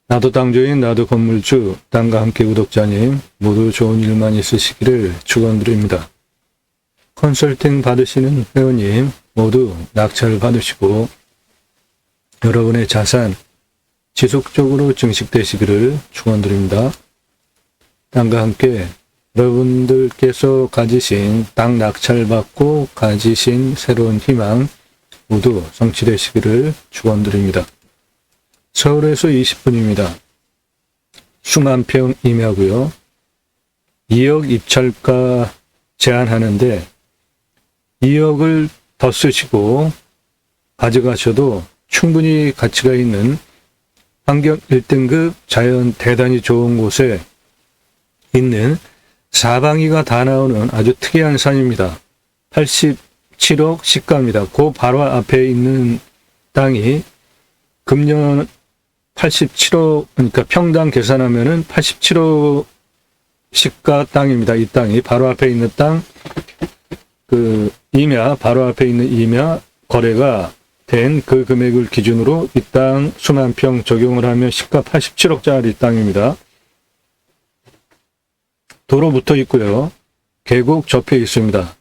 나도 땅주인, 나도 건물주, 땅과 함께 구독자님 모두 좋은 일만 있으시기를 축원드립니다. 컨설팅 받으시는 회원님 모두 낙찰 받으시고 여러분의 자산 지속적으로 증식되시기를 축원드립니다. 땅과 함께 여러분들께서 가지신 땅 낙찰 받고 가지신 새로운 희망 모두 성취되시기를 축원드립니다. 서울에서 20분입니다. 수만 평 임야고요. 2억 입찰가 제한하는데 2억을 더 쓰시고 가져가셔도 충분히 가치가 있는 환경 1등급 자연 대단히 좋은 곳에 있는 사방이가 다 나오는 아주 특이한 산입니다. 87억 시가입니다. 그 바로 앞에 있는 땅이 금년 87억, 그러니까 평당 계산하면은 87억 시가 땅입니다. 이 땅이 바로 앞에 있는 땅, 임야, 바로 앞에 있는 임야 거래가 된 그 금액을 기준으로 이 땅 수만 평 적용을 하면 시가 87억짜리 땅입니다. 도로 붙어 있고요. 계곡 접해 있습니다.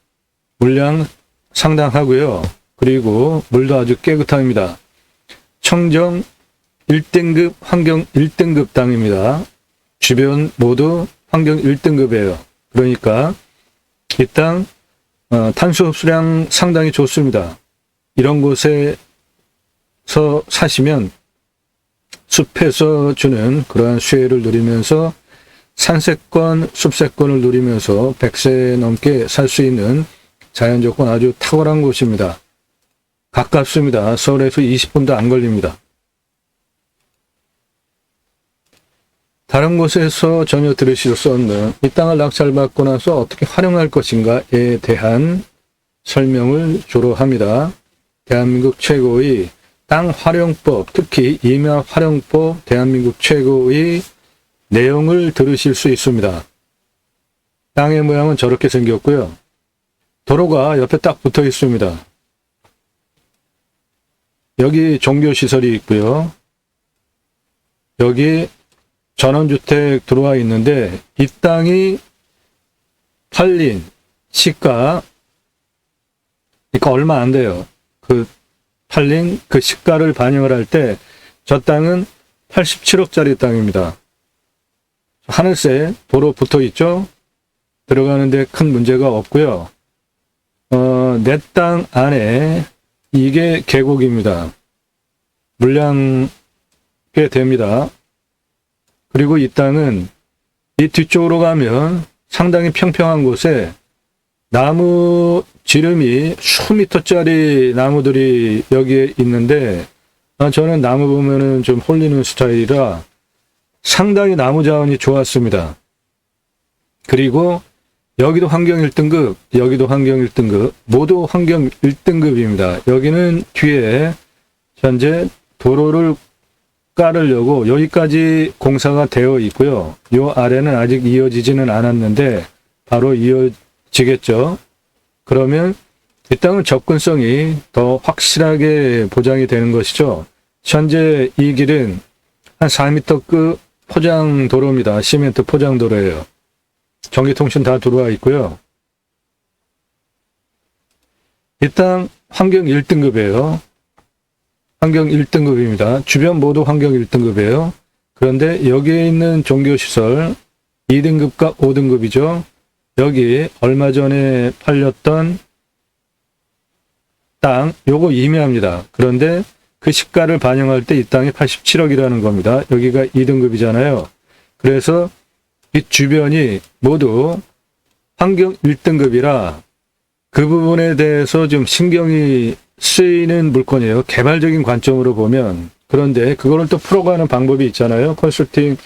물량 상당하고요. 그리고 물도 아주 깨끗합니다. 청정 1등급 환경 1등급 땅입니다. 주변 모두 환경 1등급이에요. 그러니까 이 땅 탄소 흡수량 상당히 좋습니다. 이런 곳에서 사시면 숲에서 주는 그러한 수혜를 누리면서 산세권, 숲세권을 누리면서 100세 넘게 살 수 있는 자연조건 아주 탁월한 곳입니다. 가깝습니다. 서울에서 20분도 안 걸립니다. 다른 곳에서 전혀 들으실 수 없는 이 땅을 낙찰받고 나서 어떻게 활용할 것인가에 대한 설명을 주로 합니다. 대한민국 최고의 땅 활용법, 특히 임야 활용법 대한민국 최고의 내용을 들으실 수 있습니다. 땅의 모양은 저렇게 생겼고요. 도로가 옆에 딱 붙어 있습니다. 여기 종교시설이 있고요. 여기 전원주택 들어와 있는데 이 땅이 팔린 시가 그러니까 얼마 안 돼요. 팔린 그 시가를 반영을 할 때 저 땅은 87억짜리 땅입니다. 하늘색 도로 붙어 있죠. 들어가는데 큰 문제가 없고요. 내 땅 안에 이게 계곡입니다. 물량 꽤 됩니다. 그리고 이 땅은 이 뒤쪽으로 가면 상당히 평평한 곳에 나무 지름이 수미터짜리 나무들이 여기에 있는데 저는 나무 보면은 좀 홀리는 스타일이라 상당히 나무 자원이 좋았습니다. 그리고 여기도 환경 1등급, 여기도 환경 1등급, 모두 환경 1등급입니다. 여기는 뒤에 현재 도로를 깔으려고 여기까지 공사가 되어 있고요. 요 아래는 아직 이어지지는 않았는데 바로 이어지겠죠. 그러면 이 땅은 접근성이 더 확실하게 보장이 되는 것이죠. 현재 이 길은 한 4m급 포장도로입니다. 시멘트 포장도로예요. 전기통신 다 들어와 있고요. 이 땅 환경 1등급이에요. 환경 1등급입니다. 주변 모두 환경 1등급이에요. 그런데 여기에 있는 종교시설 2등급과 5등급이죠. 여기 얼마 전에 팔렸던 땅, 요거 임야입니다. 그런데 그 시가를 반영할 때 이 땅이 87억이라는 겁니다. 여기가 2등급이잖아요. 그래서 이 주변이 모두 환경 1등급이라 그 부분에 대해서 좀 신경이 쓰이는 물건이에요. 개발적인 관점으로 보면. 그런데 그거를 또 풀어가는 방법이 있잖아요. 컨설팅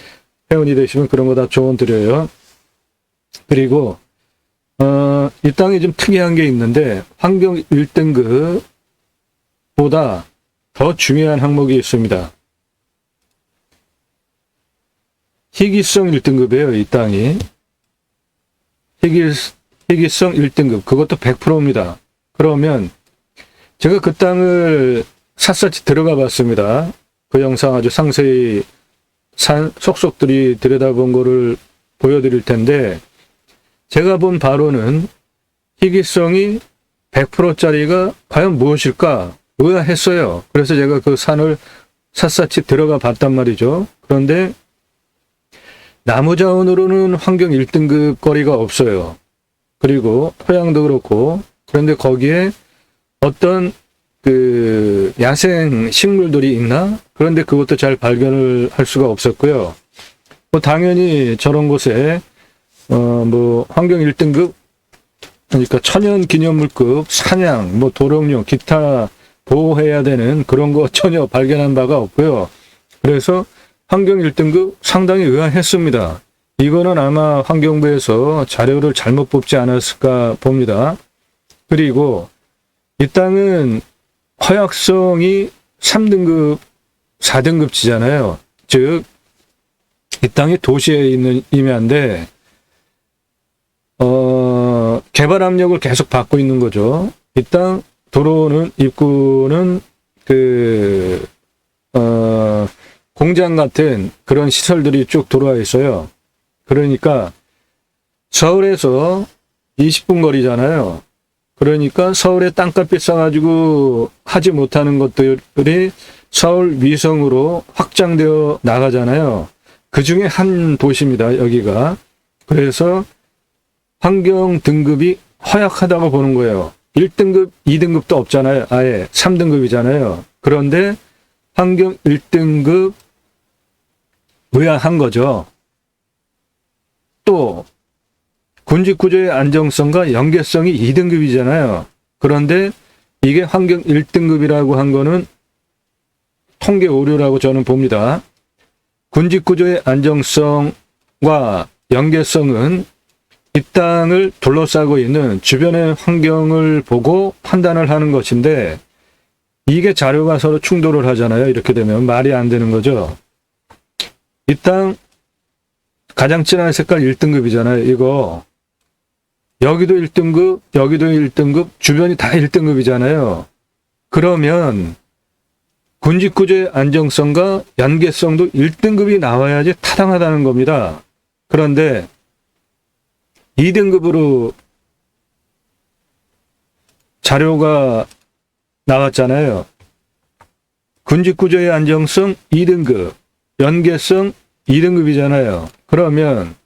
회원이 되시면 그런 거 다 조언 드려요. 그리고 이 땅이 좀 특이한 게 있는데 환경 1등급보다 더 중요한 항목이 있습니다. 희귀성 1등급이에요. 이 땅이. 희귀성 1등급. 그것도 100%입니다. 그러면 제가 그 땅을 샅샅이 들어가 봤습니다. 그 영상 아주 상세히 산 속속들이 들여다본 거를 보여드릴 텐데, 제가 본 바로는 희귀성이 100%짜리가 과연 무엇일까 의아했어요. 그래서 제가 그 산을 샅샅이 들어가 봤단 말이죠. 그런데 나무 자원으로는 환경 1등급 거리가 없어요. 그리고 토양도 그렇고, 그런데 거기에 어떤 그 야생 식물들이 있나? 그런데 그것도 잘 발견을 할 수가 없었고요. 뭐 당연히 저런 곳에 뭐 환경 1등급, 그러니까 천연 기념물급 사냥, 뭐 도롱뇽, 기타 보호해야 되는 그런 거 전혀 발견한 바가 없고요. 그래서 환경 1등급 상당히 의아했습니다. 이거는 아마 환경부에서 자료를 잘못 뽑지 않았을까 봅니다. 그리고 이 땅은 허약성이 3등급, 4등급지잖아요. 즉, 이 땅이 도시에 있는 임야인데, 개발 압력을 계속 받고 있는 거죠. 이 땅 도로는, 입구는 공장 같은 그런 시설들이 쭉 들어와 있어요. 그러니까 서울에서 20분 거리잖아요. 그러니까 서울에 땅값 비싸가지고 하지 못하는 것들이 서울 위성으로 확장되어 나가잖아요. 그 중에 한 도시입니다, 여기가. 그래서 환경 등급이 허약하다고 보는 거예요. 1등급, 2등급도 없잖아요. 아예 3등급이잖아요. 그런데 환경 1등급 의아한 거죠. 또 군집구조의 안정성과 연계성이 2등급이잖아요. 그런데 이게 환경 1등급이라고 한 거는 통계 오류라고 저는 봅니다. 군집구조의 안정성과 연계성은 이 땅을 둘러싸고 있는 주변의 환경을 보고 판단을 하는 것인데, 이게 자료가 서로 충돌을 하잖아요. 이렇게 되면 말이 안 되는 거죠. 이 땅 가장 진한 색깔 1등급이잖아요. 이거 여기도 1등급, 여기도 1등급, 주변이 다 1등급이잖아요. 그러면 군집구조의 안정성과 연계성도 1등급이 나와야지 타당하다는 겁니다. 그런데 2등급으로 자료가 나왔잖아요. 군집구조의 안정성 2등급, 연계성 2등급이잖아요. 그러면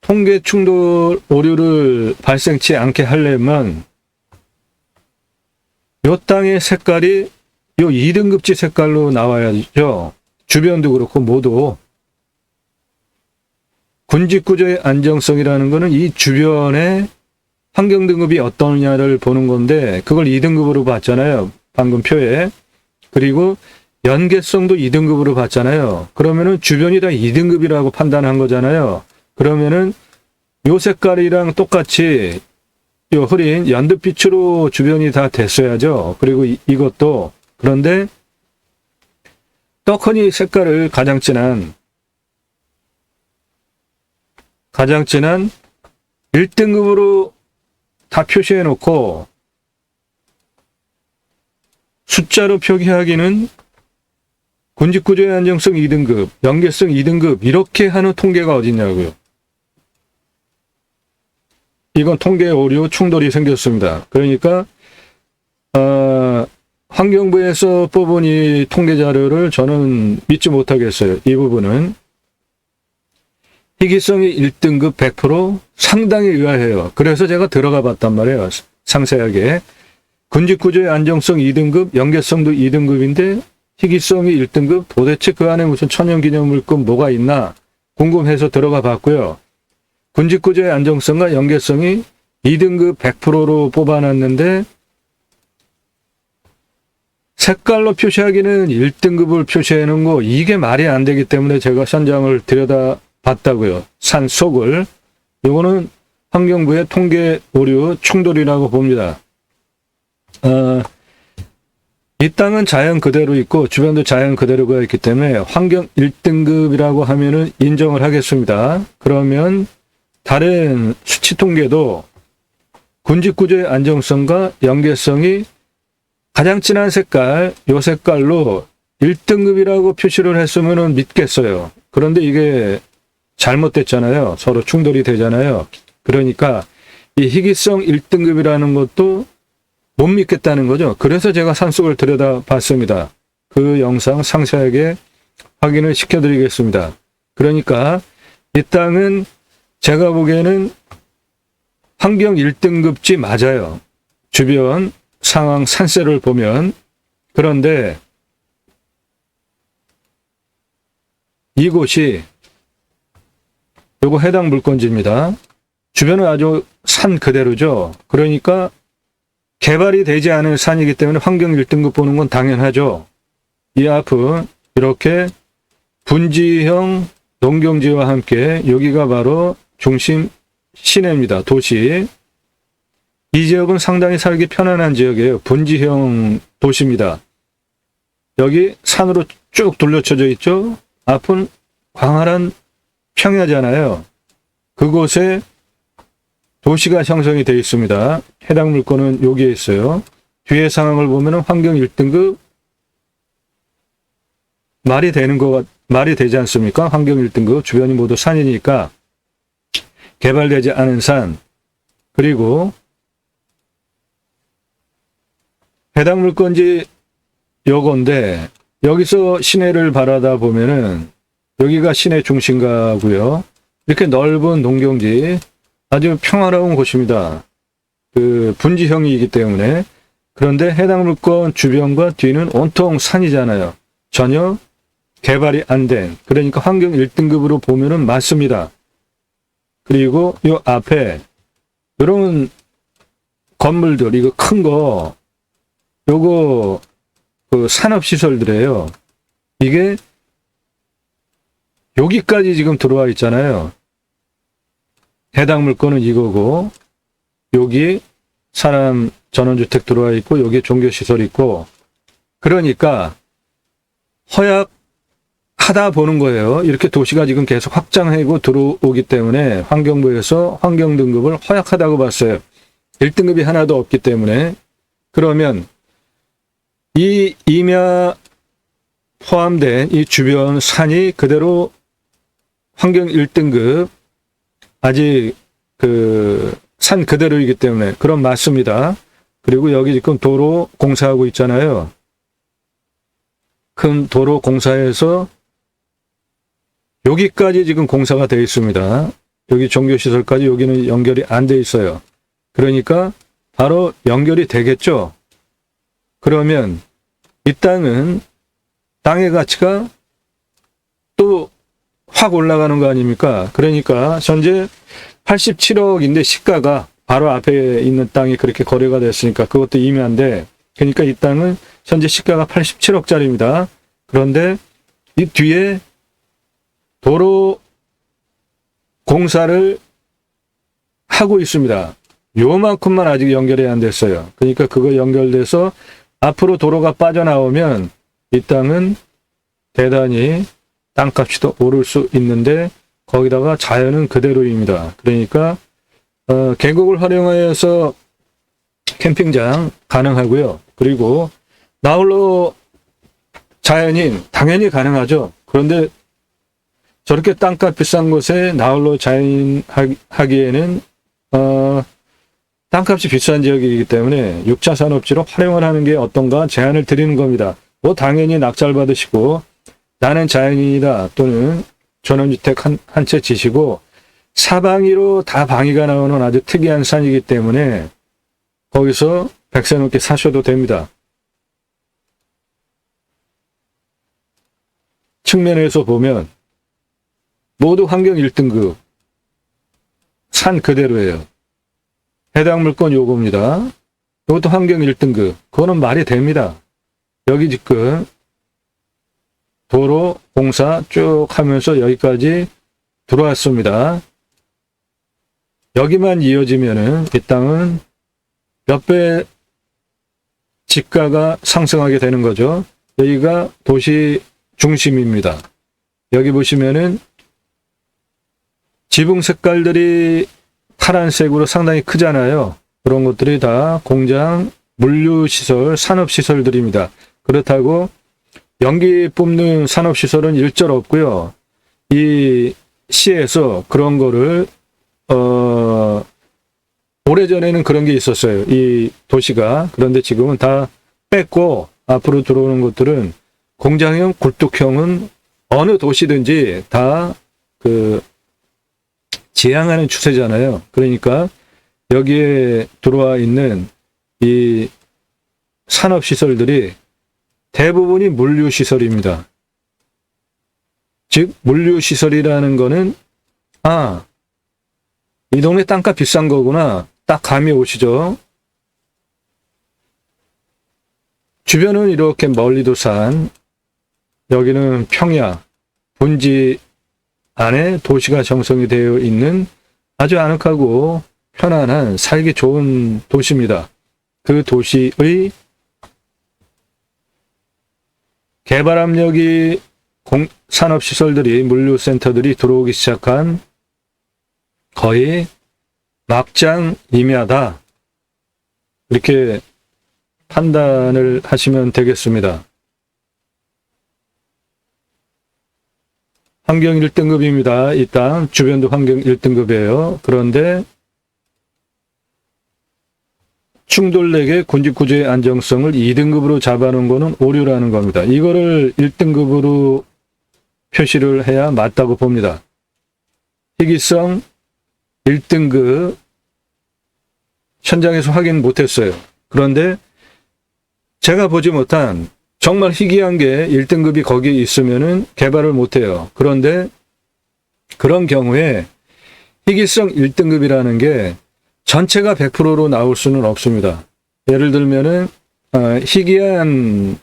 통계 충돌 오류를 발생치 않게 하려면 요 땅의 색깔이 요 2등급지 색깔로 나와야죠. 주변도 그렇고 모두. 군집구조의 안정성이라는 거는 이 주변의 환경 등급이 어떠냐를 보는 건데, 그걸 2등급으로 봤잖아요. 방금 표에. 그리고 연계성도 2등급으로 봤잖아요. 그러면은 주변이 다 2등급이라고 판단한 거잖아요. 그러면은 요 색깔이랑 똑같이 요 흐린 연두빛으로 주변이 다 됐어야죠. 그리고 이것도. 그런데 떡하니 색깔을 가장 진한 1등급으로 다 표시해 놓고 숫자로 표기하기는 군집구조의 안정성 2등급, 연계성 2등급 이렇게 하는 통계가 어딨냐고요. 이건 통계 오류 충돌이 생겼습니다. 그러니까 환경부에서 뽑은 이 통계 자료를 저는 믿지 못하겠어요. 이 부분은. 희귀성이 1등급 100% 상당히 의아해요. 그래서 제가 들어가 봤단 말이에요. 상세하게. 군집구조의 안정성 2등급, 연계성도 2등급인데 희귀성이 1등급, 도대체 그 안에 무슨 천연기념물급 뭐가 있나 궁금해서 들어가 봤고요. 군집구조의 안정성과 연계성이 2등급 100%로 뽑아놨는데 색깔로 표시하기는 1등급을 표시해놓은 거, 이게 말이 안 되기 때문에 제가 현장을 들여다 봤다고요. 산 속을. 이거는 환경부의 통계 오류 충돌이라고 봅니다. 이 땅은 자연 그대로 있고 주변도 자연 그대로가 있기 때문에 환경 1등급이라고 하면은 인정을 하겠습니다. 그러면 다른 수치 통계도 군집구조의 안정성과 연계성이 가장 진한 색깔, 요 색깔로 1등급이라고 표시를 했으면 믿겠어요. 그런데 이게 잘못됐잖아요. 서로 충돌이 되잖아요. 그러니까 이 희귀성 1등급이라는 것도 못 믿겠다는 거죠. 그래서 제가 산속을 들여다봤습니다. 그 영상 상세하게 확인을 시켜드리겠습니다. 그러니까 이 땅은 제가 보기에는 환경 1등급지 맞아요. 주변 상황 산세를 보면. 그런데 이곳이 요거 해당 물건지입니다. 주변은 아주 산 그대로죠. 그러니까 개발이 되지 않은 산이기 때문에 환경 1등급 보는 건 당연하죠. 이 앞은 이렇게 분지형 농경지와 함께 여기가 바로 중심 시내입니다. 도시. 이 지역은 상당히 살기 편안한 지역이에요. 분지형 도시입니다. 여기 산으로 쭉 둘러쳐져 있죠. 앞은 광활한 평야잖아요. 그곳에 도시가 형성이 되어 있습니다. 해당 물건은 여기에 있어요. 뒤에 상황을 보면 환경 1등급 말이 되지 않습니까? 환경 1등급 주변이 모두 산이니까 개발되지 않은 산. 그리고 해당 물건지 요건데 여기서 시내를 바라다 보면은 여기가 시내 중심가고요. 이렇게 넓은 농경지 아주 평화로운 곳입니다. 그 분지형이기 때문에. 그런데 해당 물건 주변과 뒤는 온통 산이잖아요. 전혀 개발이 안 된. 그러니까 환경 1등급으로 보면은 맞습니다. 그리고 요 앞에 이런 건물들, 이거 큰 거, 요거 그 산업시설들이에요. 이게 여기까지 지금 들어와 있잖아요. 해당 물건은 이거고, 여기 사람 전원주택 들어와 있고, 여기 종교시설 있고, 그러니까 허약하다 보는 거예요. 이렇게 도시가 지금 계속 확장하고 들어오기 때문에 환경부에서 환경등급을 허약하다고 봤어요. 1등급이 하나도 없기 때문에. 그러면 이 임야 포함된 이 주변 산이 그대로 환경 1등급 아직 그 산 그대로이기 때문에 그럼 맞습니다. 그리고 여기 지금 도로 공사하고 있잖아요. 큰 도로 공사에서 여기까지 지금 공사가 되어 있습니다. 여기 종교시설까지 여기는 연결이 안 돼 있어요. 그러니까 바로 연결이 되겠죠. 그러면 이 땅은 땅의 가치가 또 확 올라가는 거 아닙니까? 그러니까 현재 87억인데 시가가 바로 앞에 있는 땅이 그렇게 거래가 됐으니까 그것도 임야인데, 그러니까 이 땅은 현재 시가가 87억짜리입니다. 그런데 이 뒤에 도로 공사를 하고 있습니다. 요만큼만 아직 연결이 안 됐어요. 그러니까 그거 연결돼서 앞으로 도로가 빠져나오면 이 땅은 대단히 땅값이 더 오를 수 있는데 거기다가 자연은 그대로입니다. 그러니까 계곡을 활용하여서 캠핑장 가능하고요. 그리고 나홀로 자연인 당연히 가능하죠. 그런데 저렇게 땅값 비싼 곳에 나홀로 자연인 하기에는 땅값이 비싼 지역이기 때문에 6차 산업지로 활용을 하는 게 어떤가 제안을 드리는 겁니다. 뭐 당연히 낙찰 받으시고 나는 자연인이다 또는 전원주택 한 채 지시고 사방위로 다 방위가 나오는 아주 특이한 산이기 때문에 거기서 백세 넘게 사셔도 됩니다. 측면에서 보면 모두 환경 1등급 산 그대로예요. 해당 물건 요겁니다. 이것도 환경 1등급. 그거는 말이 됩니다. 여기 지금 도로 공사 쭉 하면서 여기까지 들어왔습니다. 여기만 이어지면은 이 땅은 몇 배 집가가 상승하게 되는 거죠. 여기가 도시 중심입니다. 여기 보시면은 지붕 색깔들이 파란색으로 상당히 크잖아요. 그런 것들이 다 공장, 물류시설, 산업시설들입니다. 그렇다고 연기 뽑는 산업시설은 일절 없고요. 이 시에서 그런 거를 오래전에는 그런 게 있었어요. 이 도시가. 그런데 지금은 다 뺐고 앞으로 들어오는 것들은 공장형, 굴뚝형은 어느 도시든지 다 지향하는 추세잖아요. 그러니까 여기에 들어와 있는 이 산업시설들이 대부분이 물류시설입니다. 즉 물류시설이라는 거는 이 동네 땅값 비싼 거구나. 딱 감이 오시죠. 주변은 이렇게 멀리도 산, 여기는 평야, 분지 안에 도시가 정성이 되어 있는 아주 아늑하고 편안한 살기 좋은 도시입니다. 그 도시의 개발 압력이 산업시설들이, 물류센터들이 들어오기 시작한 거의 막장이며다. 이렇게 판단을 하시면 되겠습니다. 환경 1등급입니다. 이 땅 주변도 환경 1등급이에요. 그런데 충돌렉의 군집구조의 안정성을 2등급으로 잡아놓은 거는 오류라는 겁니다. 이거를 1등급으로 표시를 해야 맞다고 봅니다. 희귀성 1등급 현장에서 확인 못했어요. 그런데 제가 보지 못한 정말 희귀한 게 1등급이 거기에 있으면은 개발을 못해요. 그런데 그런 경우에 희귀성 1등급이라는 게 전체가 100%로 나올 수는 없습니다. 예를 들면은 희귀한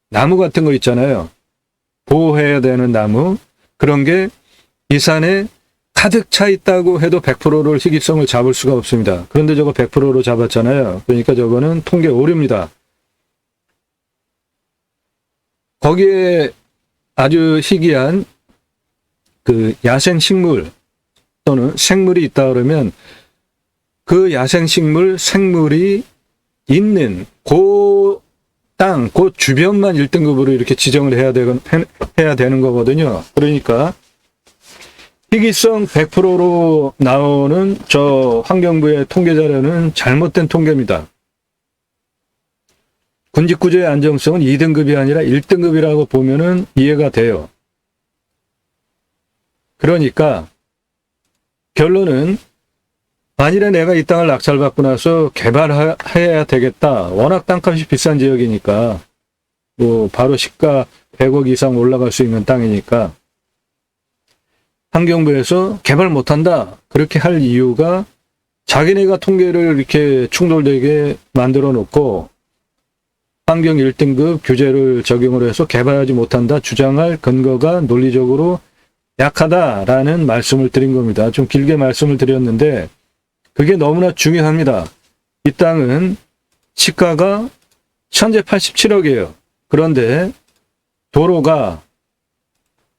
나무 같은 거 있잖아요. 보호해야 되는 나무, 그런 게 이 산에 가득 차 있다고 해도 100%를 희귀성을 잡을 수가 없습니다. 그런데 저거 100%로 잡았잖아요. 그러니까 저거는 통계 오류입니다. 거기에 아주 희귀한 야생식물 또는 생물이 있다 그러면 그 야생식물, 생물이 있는 땅, 그 주변만 1등급으로 이렇게 지정을 해야 되는 거거든요. 그러니까 희귀성 100%로 나오는 저 환경부의 통계 자료는 잘못된 통계입니다. 군집구조의 안정성은 2등급이 아니라 1등급이라고 보면은 이해가 돼요. 그러니까 결론은 만일에 내가 이 땅을 낙찰받고 나서 개발해야 되겠다. 워낙 땅값이 비싼 지역이니까 바로 시가 100억 이상 올라갈 수 있는 땅이니까 환경부에서 개발 못한다. 그렇게 할 이유가 자기네가 통계를 이렇게 충돌되게 만들어 놓고 환경 1등급 규제를 적용을 해서 개발하지 못한다 주장할 근거가 논리적으로 약하다라는 말씀을 드린 겁니다. 좀 길게 말씀을 드렸는데 그게 너무나 중요합니다. 이 땅은 시가가 현재 87억이에요. 그런데 도로가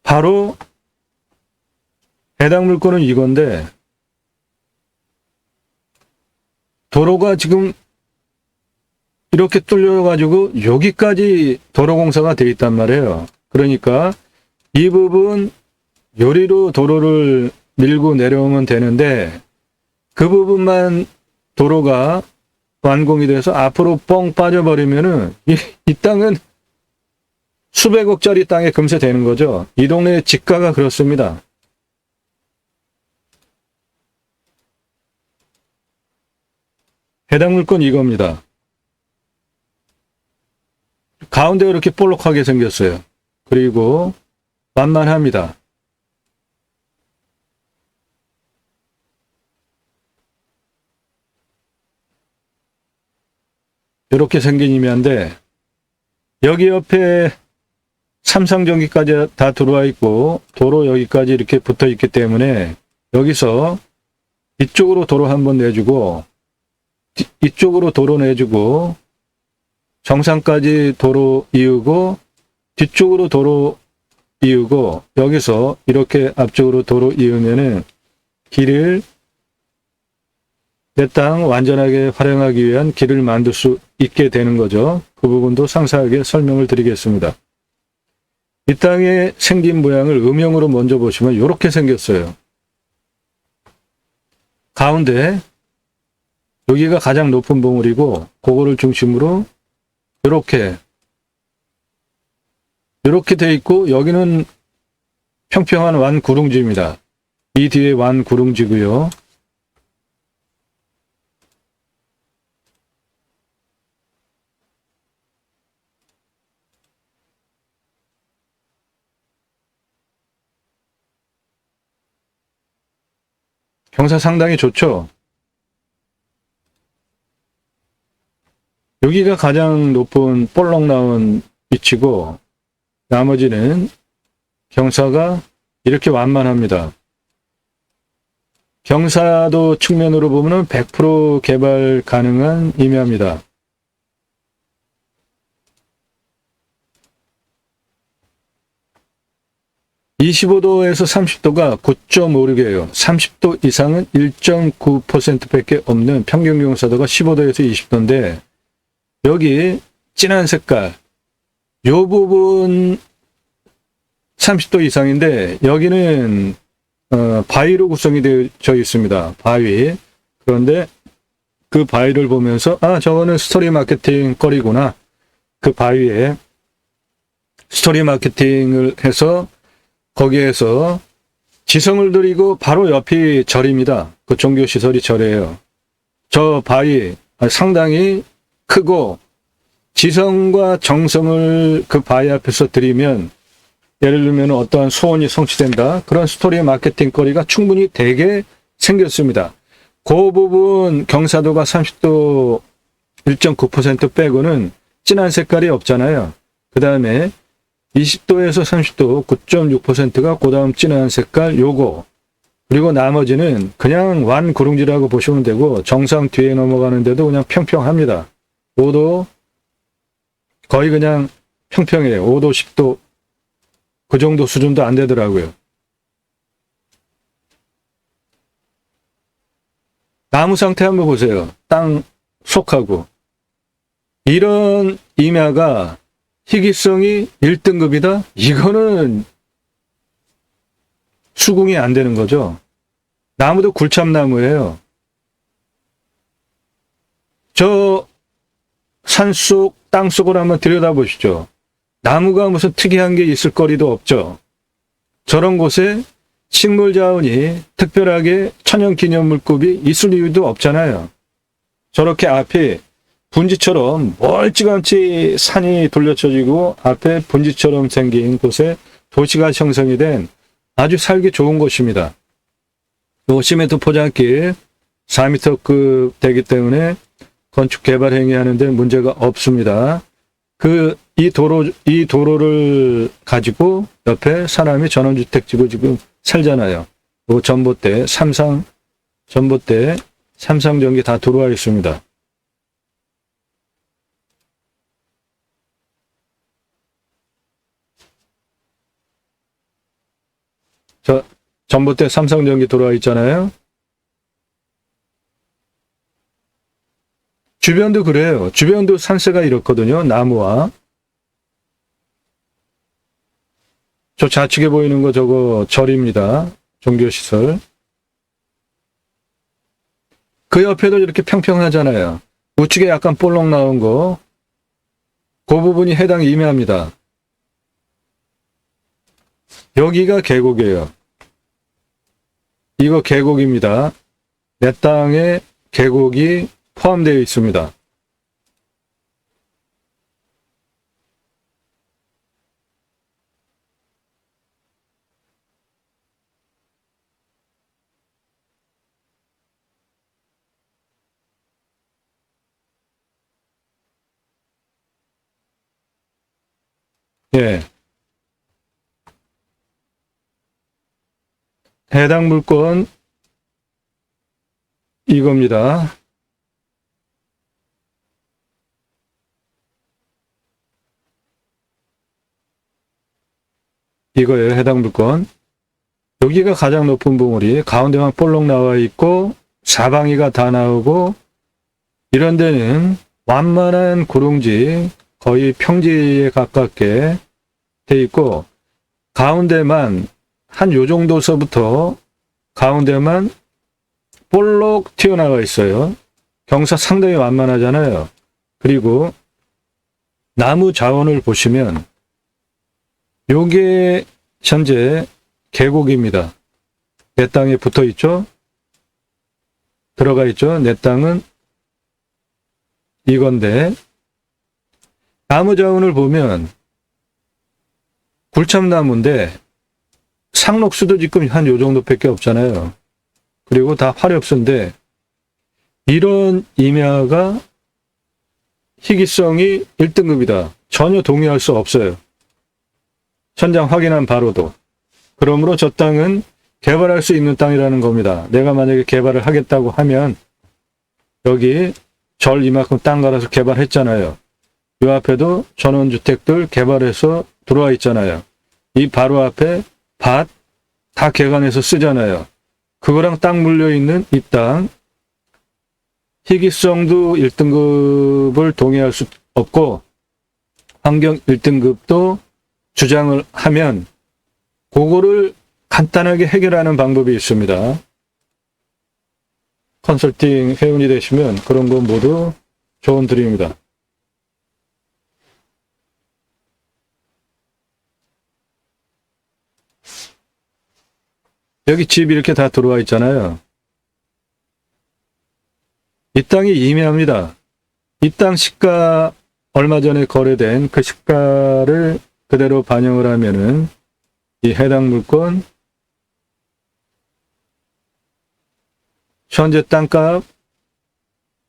바로 해당 물건은 이건데 도로가 지금 이렇게 뚫려가지고 여기까지 도로공사가 돼 있단 말이에요. 그러니까 이 부분 요리로 도로를 밀고 내려오면 되는데 그 부분만 도로가 완공이 돼서 앞으로 뻥 빠져버리면은 이 땅은 수백억짜리 땅에 금세 되는 거죠. 이 동네의 지가가 그렇습니다. 해당 물건 이겁니다. 가운데가 이렇게 볼록하게 생겼어요. 그리고 만만합니다. 이렇게 생긴 임야인데 여기 옆에 삼성전기까지 다 들어와 있고 도로 여기까지 이렇게 붙어 있기 때문에 여기서 이쪽으로 도로 한번 내주고 이쪽으로 도로 내주고 정상까지 도로 이으고 뒤쪽으로 도로 이으고 여기서 이렇게 앞쪽으로 도로 이으면은 길을 내 땅 완전하게 활용하기 위한 길을 만들 수 있게 되는 거죠. 그 부분도 상세하게 설명을 드리겠습니다. 이 땅의 생긴 모양을 음영으로 먼저 보시면 이렇게 생겼어요. 가운데 여기가 가장 높은 봉우리고 그거를 중심으로 이렇게 돼 있고 여기는 평평한 완구릉지입니다. 이 뒤에 완구릉지고요. 경사 상당히 좋죠. 여기가 가장 높은 볼록 나온 위치고 나머지는 경사가 이렇게 완만합니다. 경사도 측면으로 보면 100% 개발 가능한 임야입니다. (25도에서) (30도가) (9.56이에요) (30도) 이상은 (1.9%밖에) 없는 평균 경사도가 (15도에서) (20도인데) 여기 진한 색깔 요 부분 30도 이상인데 여기는 바위로 구성이 되어 있습니다. 바위. 그런데 그 바위를 보면서 저거는 스토리 마케팅 거리구나. 그 바위에 스토리 마케팅을 해서 거기에서 지성을 들이고 바로 옆이 절입니다. 그 종교시설이 절이에요. 저 바위 상당히 크고 지성과 정성을 그 바위 앞에서 드리면 예를 들면 어떠한 소원이 성취된다. 그런 스토리 마케팅 거리가 충분히 되게 생겼습니다. 그 부분 경사도가 30도 1.9% 빼고는 진한 색깔이 없잖아요. 그 다음에 20도에서 30도 9.6%가 그 다음 진한 색깔 요거. 그리고 나머지는 그냥 완구릉지라고 보시면 되고 정상 뒤에 넘어가는데도 그냥 평평합니다. 5도 거의 그냥 평평해요. 5도 10도 그 정도 수준도 안 되더라고요. 나무 상태 한번 보세요. 땅 속하고. 이런 임야가 희귀성이 1등급이다? 이거는 수긍이 안 되는 거죠. 나무도 굴참나무예요. 저 산속, 땅속을 한번 들여다보시죠. 나무가 무슨 특이한 게 있을 거리도 없죠. 저런 곳에 식물 자원이 특별하게 천연기념물급이 있을 이유도 없잖아요. 저렇게 앞에 분지처럼 멀찌감치 산이 돌려쳐지고 앞에 분지처럼 생긴 곳에 도시가 형성이 된 아주 살기 좋은 곳입니다. 시멘트 포장길 4m급 되기 때문에 건축 개발 행위하는데 문제가 없습니다. 이 도로를 가지고 옆에 사람이 전원주택 지고 지금 살잖아요. 전봇대, 삼성전기 다 들어와 있습니다. 전봇대 삼성전기 들어와 있잖아요. 주변도 그래요. 주변도 산세가 이렇거든요. 나무와. 저 좌측에 보이는 거 저거 절입니다. 종교시설. 그 옆에도 이렇게 평평하잖아요. 우측에 약간 볼록 나온 거. 그 부분이 해당 임야입니다. 여기가 계곡이에요. 이거 계곡입니다. 내 땅에 계곡이 포함되어 있습니다. 예. 해당 물건 이겁니다. 이거예요. 해당 물건. 여기가 가장 높은 봉우리. 가운데만 볼록 나와 있고 사방이가 다 나오고 이런 데는 완만한 구릉지, 거의 평지에 가깝게 돼 있고 가운데만 한 요 정도서부터 가운데만 볼록 튀어나와 있어요. 경사 상당히 완만하잖아요. 그리고 나무 자원을 보시면 요게 현재 계곡입니다. 내 땅에 붙어 있죠? 들어가 있죠? 내 땅은 이건데 나무 자원을 보면 굴참나무인데 상록수도 지금 한 요 정도밖에 없잖아요. 그리고 다 화렵수인데 이런 임야가 희귀성이 1등급이다. 전혀 동의할 수 없어요. 현장 확인한 바로도. 그러므로 저 땅은 개발할 수 있는 땅이라는 겁니다. 내가 만약에 개발을 하겠다고 하면 여기 절 이만큼 땅 갈아서 개발했잖아요. 이 앞에도 전원주택들 개발해서 들어와 있잖아요. 이 바로 앞에 밭 다 개간해서 쓰잖아요. 그거랑 딱 물려있는 이 땅 희귀성도 1등급을 동의할 수 없고 환경 1등급도 주장을 하면 그거를 간단하게 해결하는 방법이 있습니다. 컨설팅 회원이 되시면 그런 거 모두 조언 드립니다. 여기 집이 이렇게 다 들어와 있잖아요. 이 땅이 임야입니다. 이 땅 시가 얼마 전에 거래된 그 시가를 그대로 반영을 하면은 이 해당 물건 현재 땅값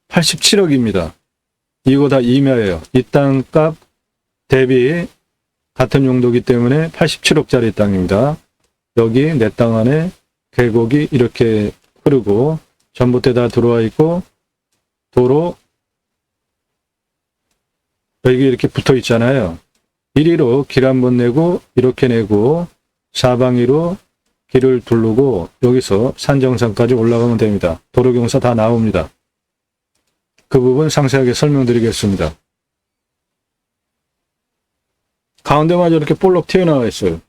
87억입니다. 이거 다 임야예요. 이 땅값 대비 같은 용도이기 때문에 87억짜리 땅입니다. 여기 내 땅 안에 계곡이 이렇게 흐르고 전봇대 다 들어와 있고 도로 여기 이렇게 붙어 있잖아요. 이리로 길 한번 내고 이렇게 내고 사방이로 길을 두르고 여기서 산정상까지 올라가면 됩니다. 도로경사 다 나옵니다. 그 부분 상세하게 설명드리겠습니다. 가운데마저 이렇게 볼록 튀어나와 있어요.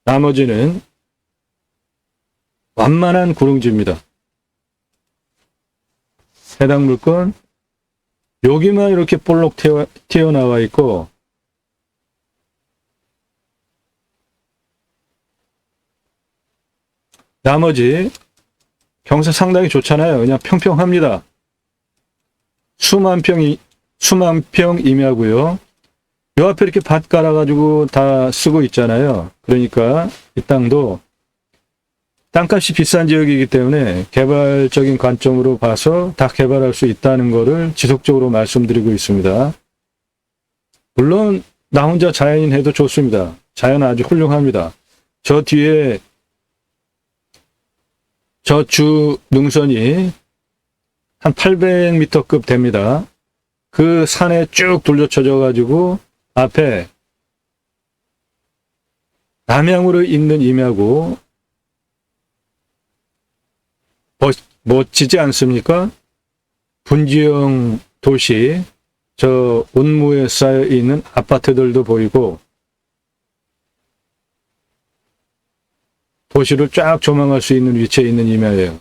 나머지는 완만한 구릉지입니다. 해당 물건 여기만 이렇게 볼록 튀어나와 있고 나머지 경사 상당히 좋잖아요. 그냥 평평합니다. 수만 평 임야고요. 요 앞에 이렇게 밭 깔아가지고 다 쓰고 있잖아요. 그러니까 이 땅도 땅값이 비싼 지역이기 때문에 개발적인 관점으로 봐서 다 개발할 수 있다는 것을 지속적으로 말씀드리고 있습니다. 물론 나 혼자 자연인 해도 좋습니다. 자연 아주 훌륭합니다. 저 뒤에 저 주 능선이 한 800m급 됩니다. 그 산에 쭉 둘러쳐져 가지고 앞에 남향으로 있는 임야고 멋지지 않습니까? 분지형 도시, 저 운무에 쌓여 있는 아파트들도 보이고 도시를 쫙 조망할 수 있는 위치에 있는 임야예요.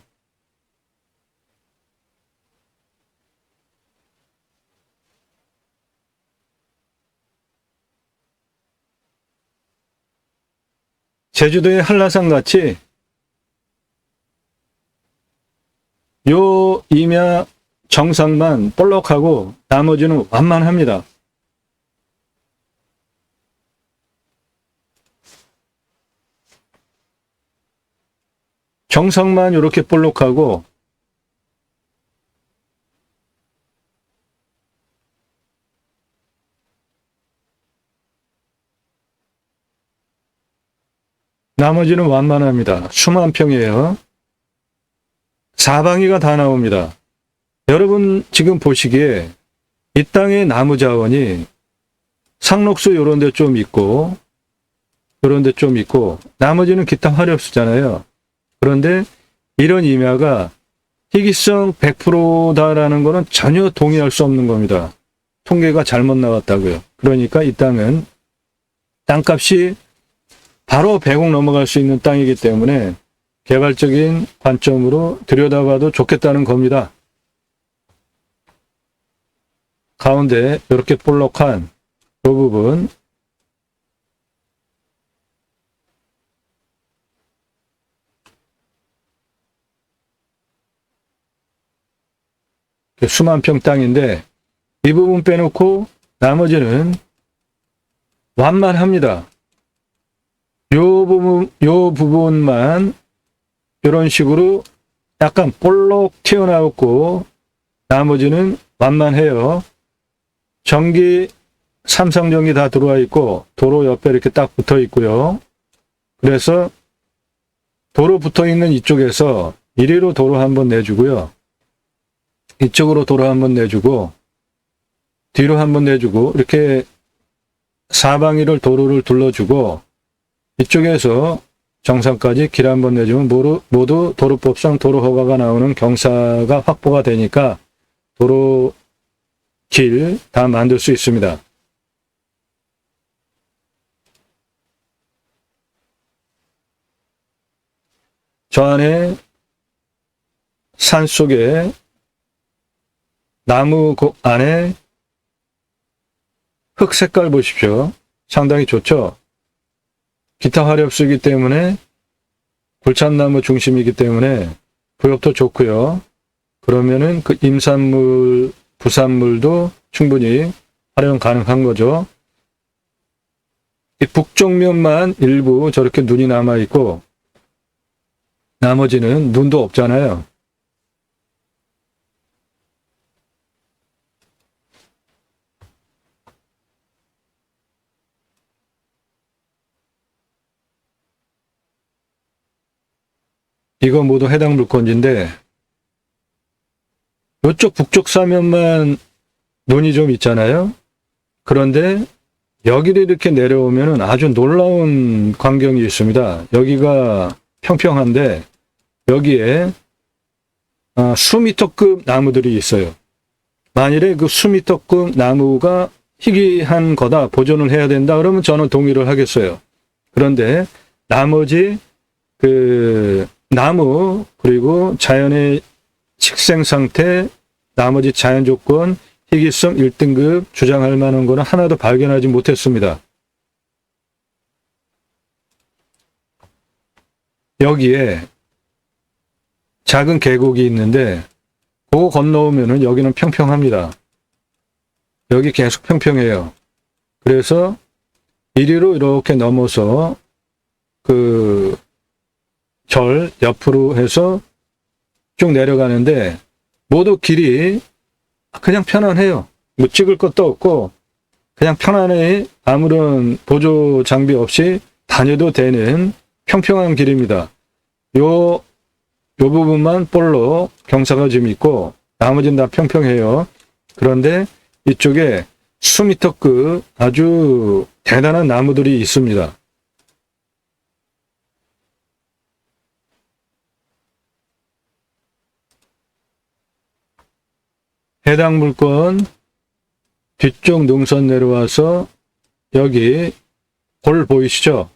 제주도의 한라산 같이 요 임야 정상만 볼록하고 나머지는 완만합니다. 정상만 이렇게 볼록하고 나머지는 완만합니다. 수만 평이에요. 사방이가 다 나옵니다. 여러분 지금 보시기에 이 땅의 나무 자원이 상록수 요런 데 좀 있고 요런 데 좀 있고 나머지는 기타 화렵수잖아요. 그런데 이런 임야가 희귀성 100%다라는 것은 전혀 동의할 수 없는 겁니다. 통계가 잘못 나왔다고요. 그러니까 이 땅은 땅값이 바로 100억 넘어갈 수 있는 땅이기 때문에 개발적인 관점으로 들여다봐도 좋겠다는 겁니다. 가운데 이렇게 볼록한 이 부분, 수만 평 땅인데 이 부분 빼놓고 나머지는 완만합니다. 요 부분만 이런 식으로 약간 볼록 튀어나왔고 나머지는 완만해요. 전기, 삼성전기 다 들어와 있고 도로 옆에 이렇게 딱 붙어 있고요. 그래서 도로 붙어 있는 이쪽에서 이리로 도로 한번 내주고요. 이쪽으로 도로 한번 내주고 뒤로 한번 내주고 이렇게 사방이를 도로를 둘러주고 이쪽에서 정상까지 길 한번 내주면 모두 도로법상 도로 허가가 나오는 경사가 확보가 되니까 도로 길 다 만들 수 있습니다. 저 안에 산 속에 나무 안에 흙 색깔 보십시오. 상당히 좋죠? 기타 화렵수이기 때문에 굴참나무 중심이기 때문에 부엽도 좋고요. 그러면은 그 임산물, 부산물도 충분히 활용 가능한 거죠. 이 북쪽 면만 일부 저렇게 눈이 남아 있고 나머지는 눈도 없잖아요. 이거 모두 해당 물건지인데 이쪽 북쪽 사면만 눈이 좀 있잖아요. 그런데 여기를 이렇게 내려오면 아주 놀라운 광경이 있습니다. 여기가 평평한데 여기에 수미터급 나무들이 있어요. 만일에 그 수미터급 나무가 희귀한 거다, 보존을 해야 된다 그러면 저는 동의를 하겠어요. 그런데 나머지 그 나무 그리고 자연의 식생 상태, 나머지 자연 조건, 희귀성 1등급 주장할 만한 거는 하나도 발견하지 못했습니다. 여기에 작은 계곡이 있는데 그거 건너오면은 여기는 평평합니다. 여기 계속 평평해요. 그래서 이리로 이렇게 넘어서 그 절 옆으로 해서 쭉 내려가는데 모두 길이 그냥 편안해요. 뭐 찍을 것도 없고 그냥 편안히 아무런 보조 장비 없이 다녀도 되는 평평한 길입니다. 요 부분만 볼록 경사가 좀 있고 나머지는 다 평평해요. 그런데 이쪽에 수미터급 아주 대단한 나무들이 있습니다. 해당 물건 뒤쪽 능선 내려와서 여기 골 보이시죠?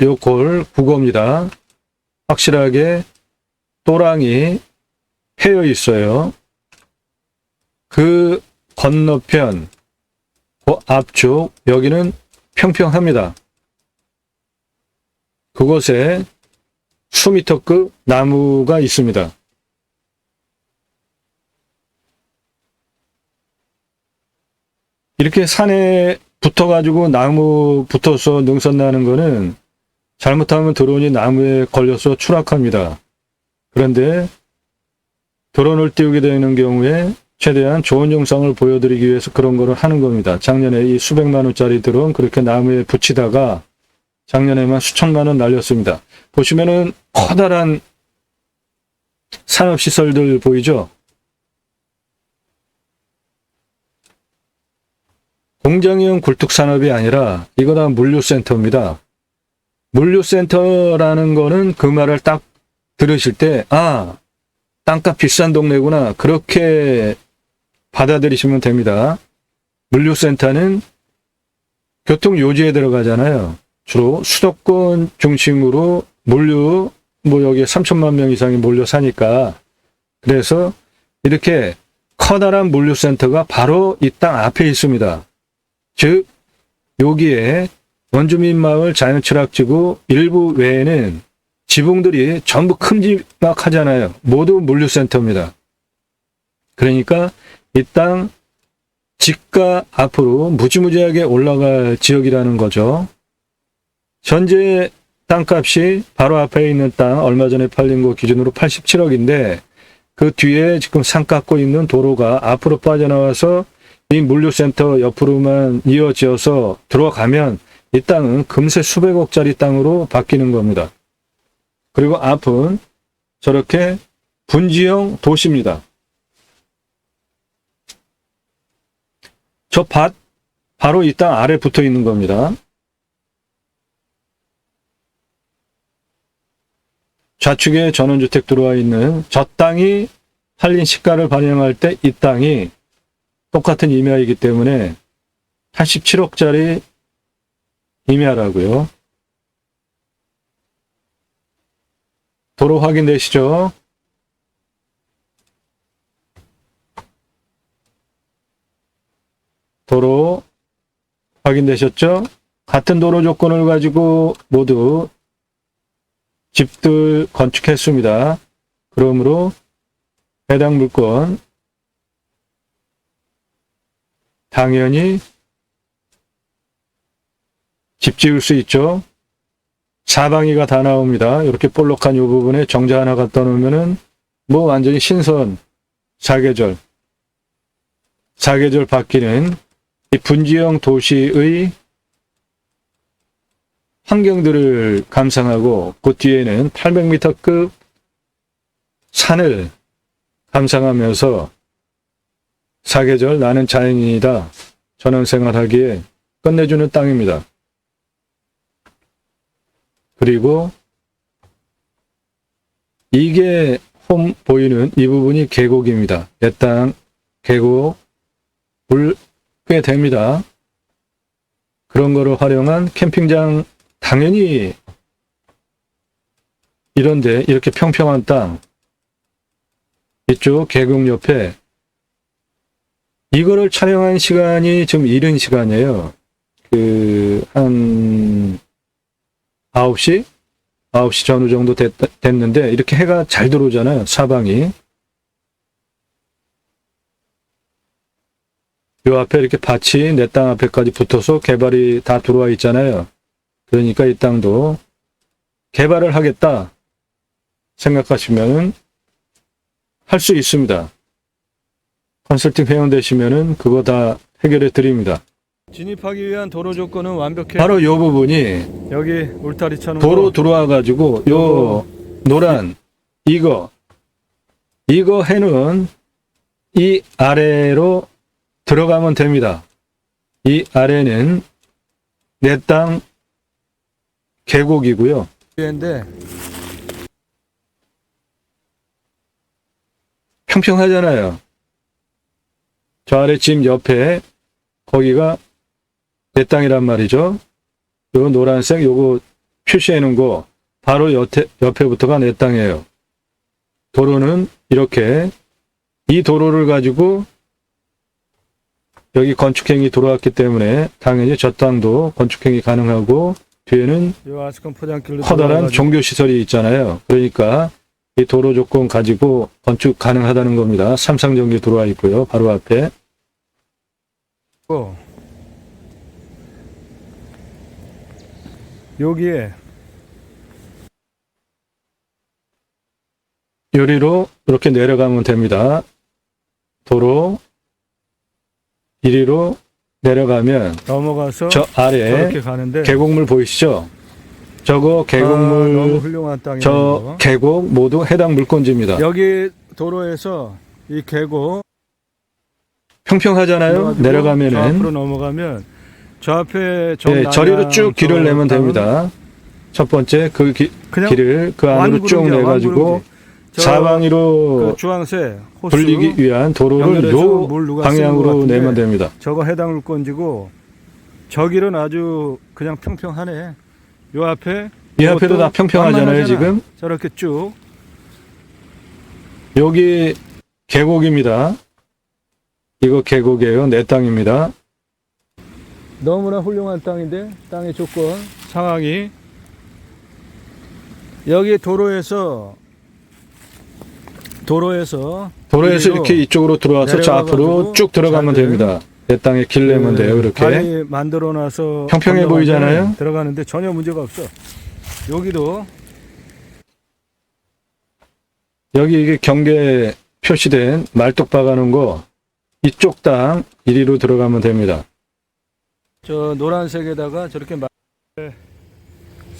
요 골 국어입니다. 확실하게 또랑이 패여 있어요. 그 건너편, 그 앞쪽 여기는 평평합니다. 그곳에 수미터급 나무가 있습니다. 이렇게 산에 붙어가지고 나무 붙어서 능선 나는 거는 잘못하면 드론이 나무에 걸려서 추락합니다. 그런데 드론을 띄우게 되는 경우에 최대한 좋은 영상을 보여드리기 위해서 그런 거를 하는 겁니다. 작년에 이 수백만 원짜리 드론 그렇게 나무에 붙이다가 작년에만 수천만 원 날렸습니다. 보시면은 커다란 산업시설들 보이죠? 공장형 굴뚝산업이 아니라 이거 다 물류센터입니다. 물류센터라는 거는 그 말을 딱 들으실 때, 아, 땅값 비싼 동네구나. 그렇게 받아들이시면 됩니다. 물류센터는 교통 요지에 들어가잖아요. 주로 수도권 중심으로 물류, 뭐 여기에 3천만 명 이상이 몰려 사니까. 그래서 이렇게 커다란 물류센터가 바로 이 땅 앞에 있습니다. 즉, 여기에 원주민 마을 자연철학지구 일부 외에는 지붕들이 전부 큼지막하잖아요. 모두 물류센터입니다. 그러니까 이 땅 집가 앞으로 무지무지하게 올라갈 지역이라는 거죠. 현재 땅값이 바로 앞에 있는 땅 얼마 전에 팔린 거 기준으로 87억인데 그 뒤에 지금 산 깎고 있는 도로가 앞으로 빠져나와서 이 물류센터 옆으로만 이어지어서 들어가면 이 땅은 금세 수백억짜리 땅으로 바뀌는 겁니다. 그리고 앞은 저렇게 분지형 도시입니다. 저 밭 바로 이 땅 아래 붙어 있는 겁니다. 좌측에 전원주택 들어와 있는 저 땅이 팔린 시가를 반영할 때 이 땅이 똑같은 임야이기 때문에 87억짜리 임야라고요. 도로 확인되시죠? 도로 확인되셨죠? 같은 도로 조건을 가지고 모두 집들 건축했습니다. 그러므로 해당 물건 당연히 집 지을 수 있죠. 사방이가 다 나옵니다. 이렇게 볼록한 이 부분에 정자 하나 갖다 놓으면은 뭐 완전히 신선 사계절 바뀌는 이 분지형 도시의 환경들을 감상하고 그 뒤에는 800m급 산을 감상하면서 사계절 나는 자연인이다 전원생활하기에 끝내주는 땅입니다. 그리고 이게 홈 보이는 이 부분이 계곡입니다. 내 땅 계곡 물 꽤 됩니다. 그런 거를 활용한 캠핑장 당연히 이런데 이렇게 평평한 땅 이쪽 계곡 옆에 이거를 촬영한 시간이 좀 이른 시간이에요. 한 9시? 9시 전후 정도 됐는데 이렇게 해가 잘 들어오잖아요. 사방이. 요 앞에 이렇게 밭이 내 땅 앞에까지 붙어서 개발이 다 들어와 있잖아요. 그러니까 이 땅도 개발을 하겠다 생각하시면은 할 수 있습니다. 컨설팅 회원 되시면은 그거 다 해결해 드립니다. 진입하기 위한 도로 조건은 완벽해. 바로 요 부분이 여기 울타리 쳐놓은 도로 들어와 가지고 요 노란 이거 해는 이 아래로 들어가면 됩니다. 이 아래는 내 땅 계곡이고요. 근데 평평하잖아요. 저 아래 집 옆에 거기가 내 땅이란 말이죠. 요 노란색 요거 표시해 놓은 거 바로 옆에부터가 내 땅이에요. 도로는 이렇게 이 도로를 가지고 여기 건축행위 들어왔기 때문에 당연히 저 땅도 건축행위 가능하고 뒤에는 커다란 종교시설이 있잖아요. 그러니까 이 도로 조건 가지고 건축 가능하다는 겁니다. 삼상전기 들어와 있고요. 바로 앞에. 여기에 요리로 이렇게 내려가면 됩니다. 도로 이리로 내려가면 넘어가서 저 아래 계곡물 보이시죠? 저거 계곡물 너무 훌륭한 땅이네요. 저 계곡 모두 해당 물건지입니다. 여기 도로에서 이 계곡 평평하잖아요. 내려가면은 앞으로 넘어가면 저 앞에 네, 저리로 쭉 길을 내면 됩니다. 첫 번째 그 그냥 길을 그 안으로 쭉 완구릉이야, 내가지고 완구릉지. 사방위로 그 주황색 호수 돌리기 위한 도로를 연결해서 요 물 누가 쓰는 것 방향으로 같은데 내면 됩니다. 저거 해당 물건지고 저 길은 아주 그냥 평평하네. 요 앞에 이 앞에도 다 평평하잖아요, 완만하잖아. 지금. 저렇게 쭉 여기 계곡입니다. 이거 계곡이에요. 내 땅입니다. 너무나 훌륭한 땅인데 땅의 조건 상황이 여기 도로에서 이렇게 이쪽으로 들어와서 저 앞으로 쭉 들어가면 됩니다. 내 땅에 길 내면 돼요. 이렇게 다리 만들어놔서 평평해 보이잖아요. 들어가는데 전혀 문제가 없어. 여기도 여기 이게 경계 표시된 말뚝 박아놓은 거 이쪽 땅 이리로 들어가면 됩니다. 저 노란색에다가 저렇게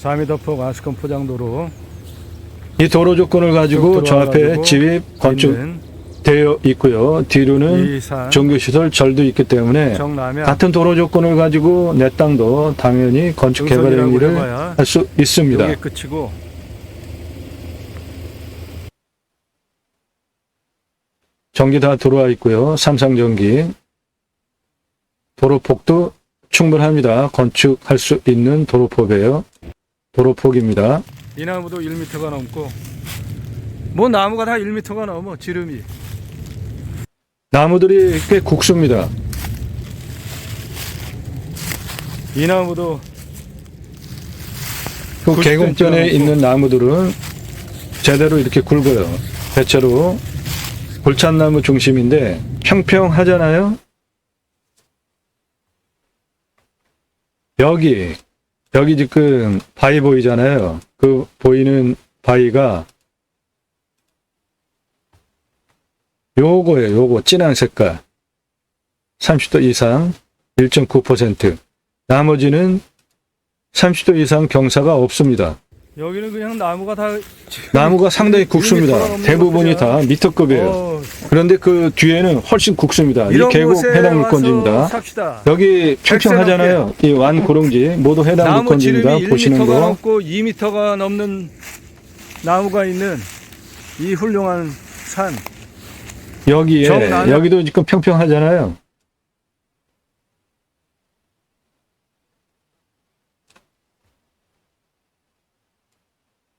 4m폭 아스콘 포장도로 이 도로 조건을 가지고 저 앞에 집이 건축되어 있고요. 뒤로는 종교시설 절도 있기 때문에 정라면 같은 도로 조건을 가지고 내 땅도 당연히 건축 개발 행위를 할 수 있습니다. 여기 끝이고 전기 다 들어와 있고요. 삼상전기. 도로폭도 충분합니다. 건축할 수 있는 도로폭이에요. 도로폭입니다. 이 나무도 1m가 넘고 뭐 나무가 다 1m가 넘어 지름이. 나무들이 꽤 국수입니다. 이 나무도 그 계곡변에 있는 나무들은 제대로 이렇게 굵어요. 대체로 골찬나무 중심인데 평평하잖아요. 여기 지금 바위 보이잖아요. 그 보이는 바위가 요거예요. 요거 진한 색깔 30도 이상 1.9%. 나머지는 30도 이상 경사가 없습니다. 여기는 그냥 나무가 상당히 국수입니다. 대부분이 다 미터급이에요. 그런데 그 뒤에는 훨씬 국수입니다. 이 계곡 해당 물건지입니다. 여기 평평하잖아요. 이 완구릉지 모두 해당 물건지입니다. 보시는 거. 1m가 넘고 2m가 넘는 나무가 있는 이 훌륭한 산. 여기도 지금 평평하잖아요.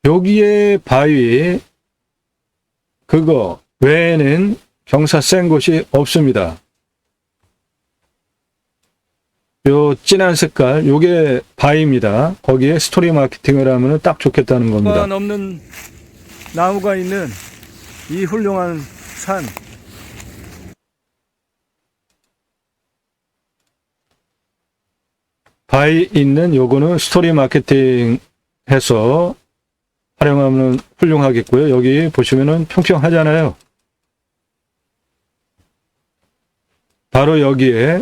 여기에 바위 그거 외에는 경사 센 곳이 없습니다. 요 진한 색깔 요게 바위입니다. 거기에 스토리 마케팅을 하면 딱 좋겠다는 겁니다. 넘는 나무가 있는 이 훌륭한 산. 바위 있는 요거는 스토리 마케팅 해서 활용하면 훌륭하겠고요. 여기 보시면은 평평하잖아요. 바로 여기에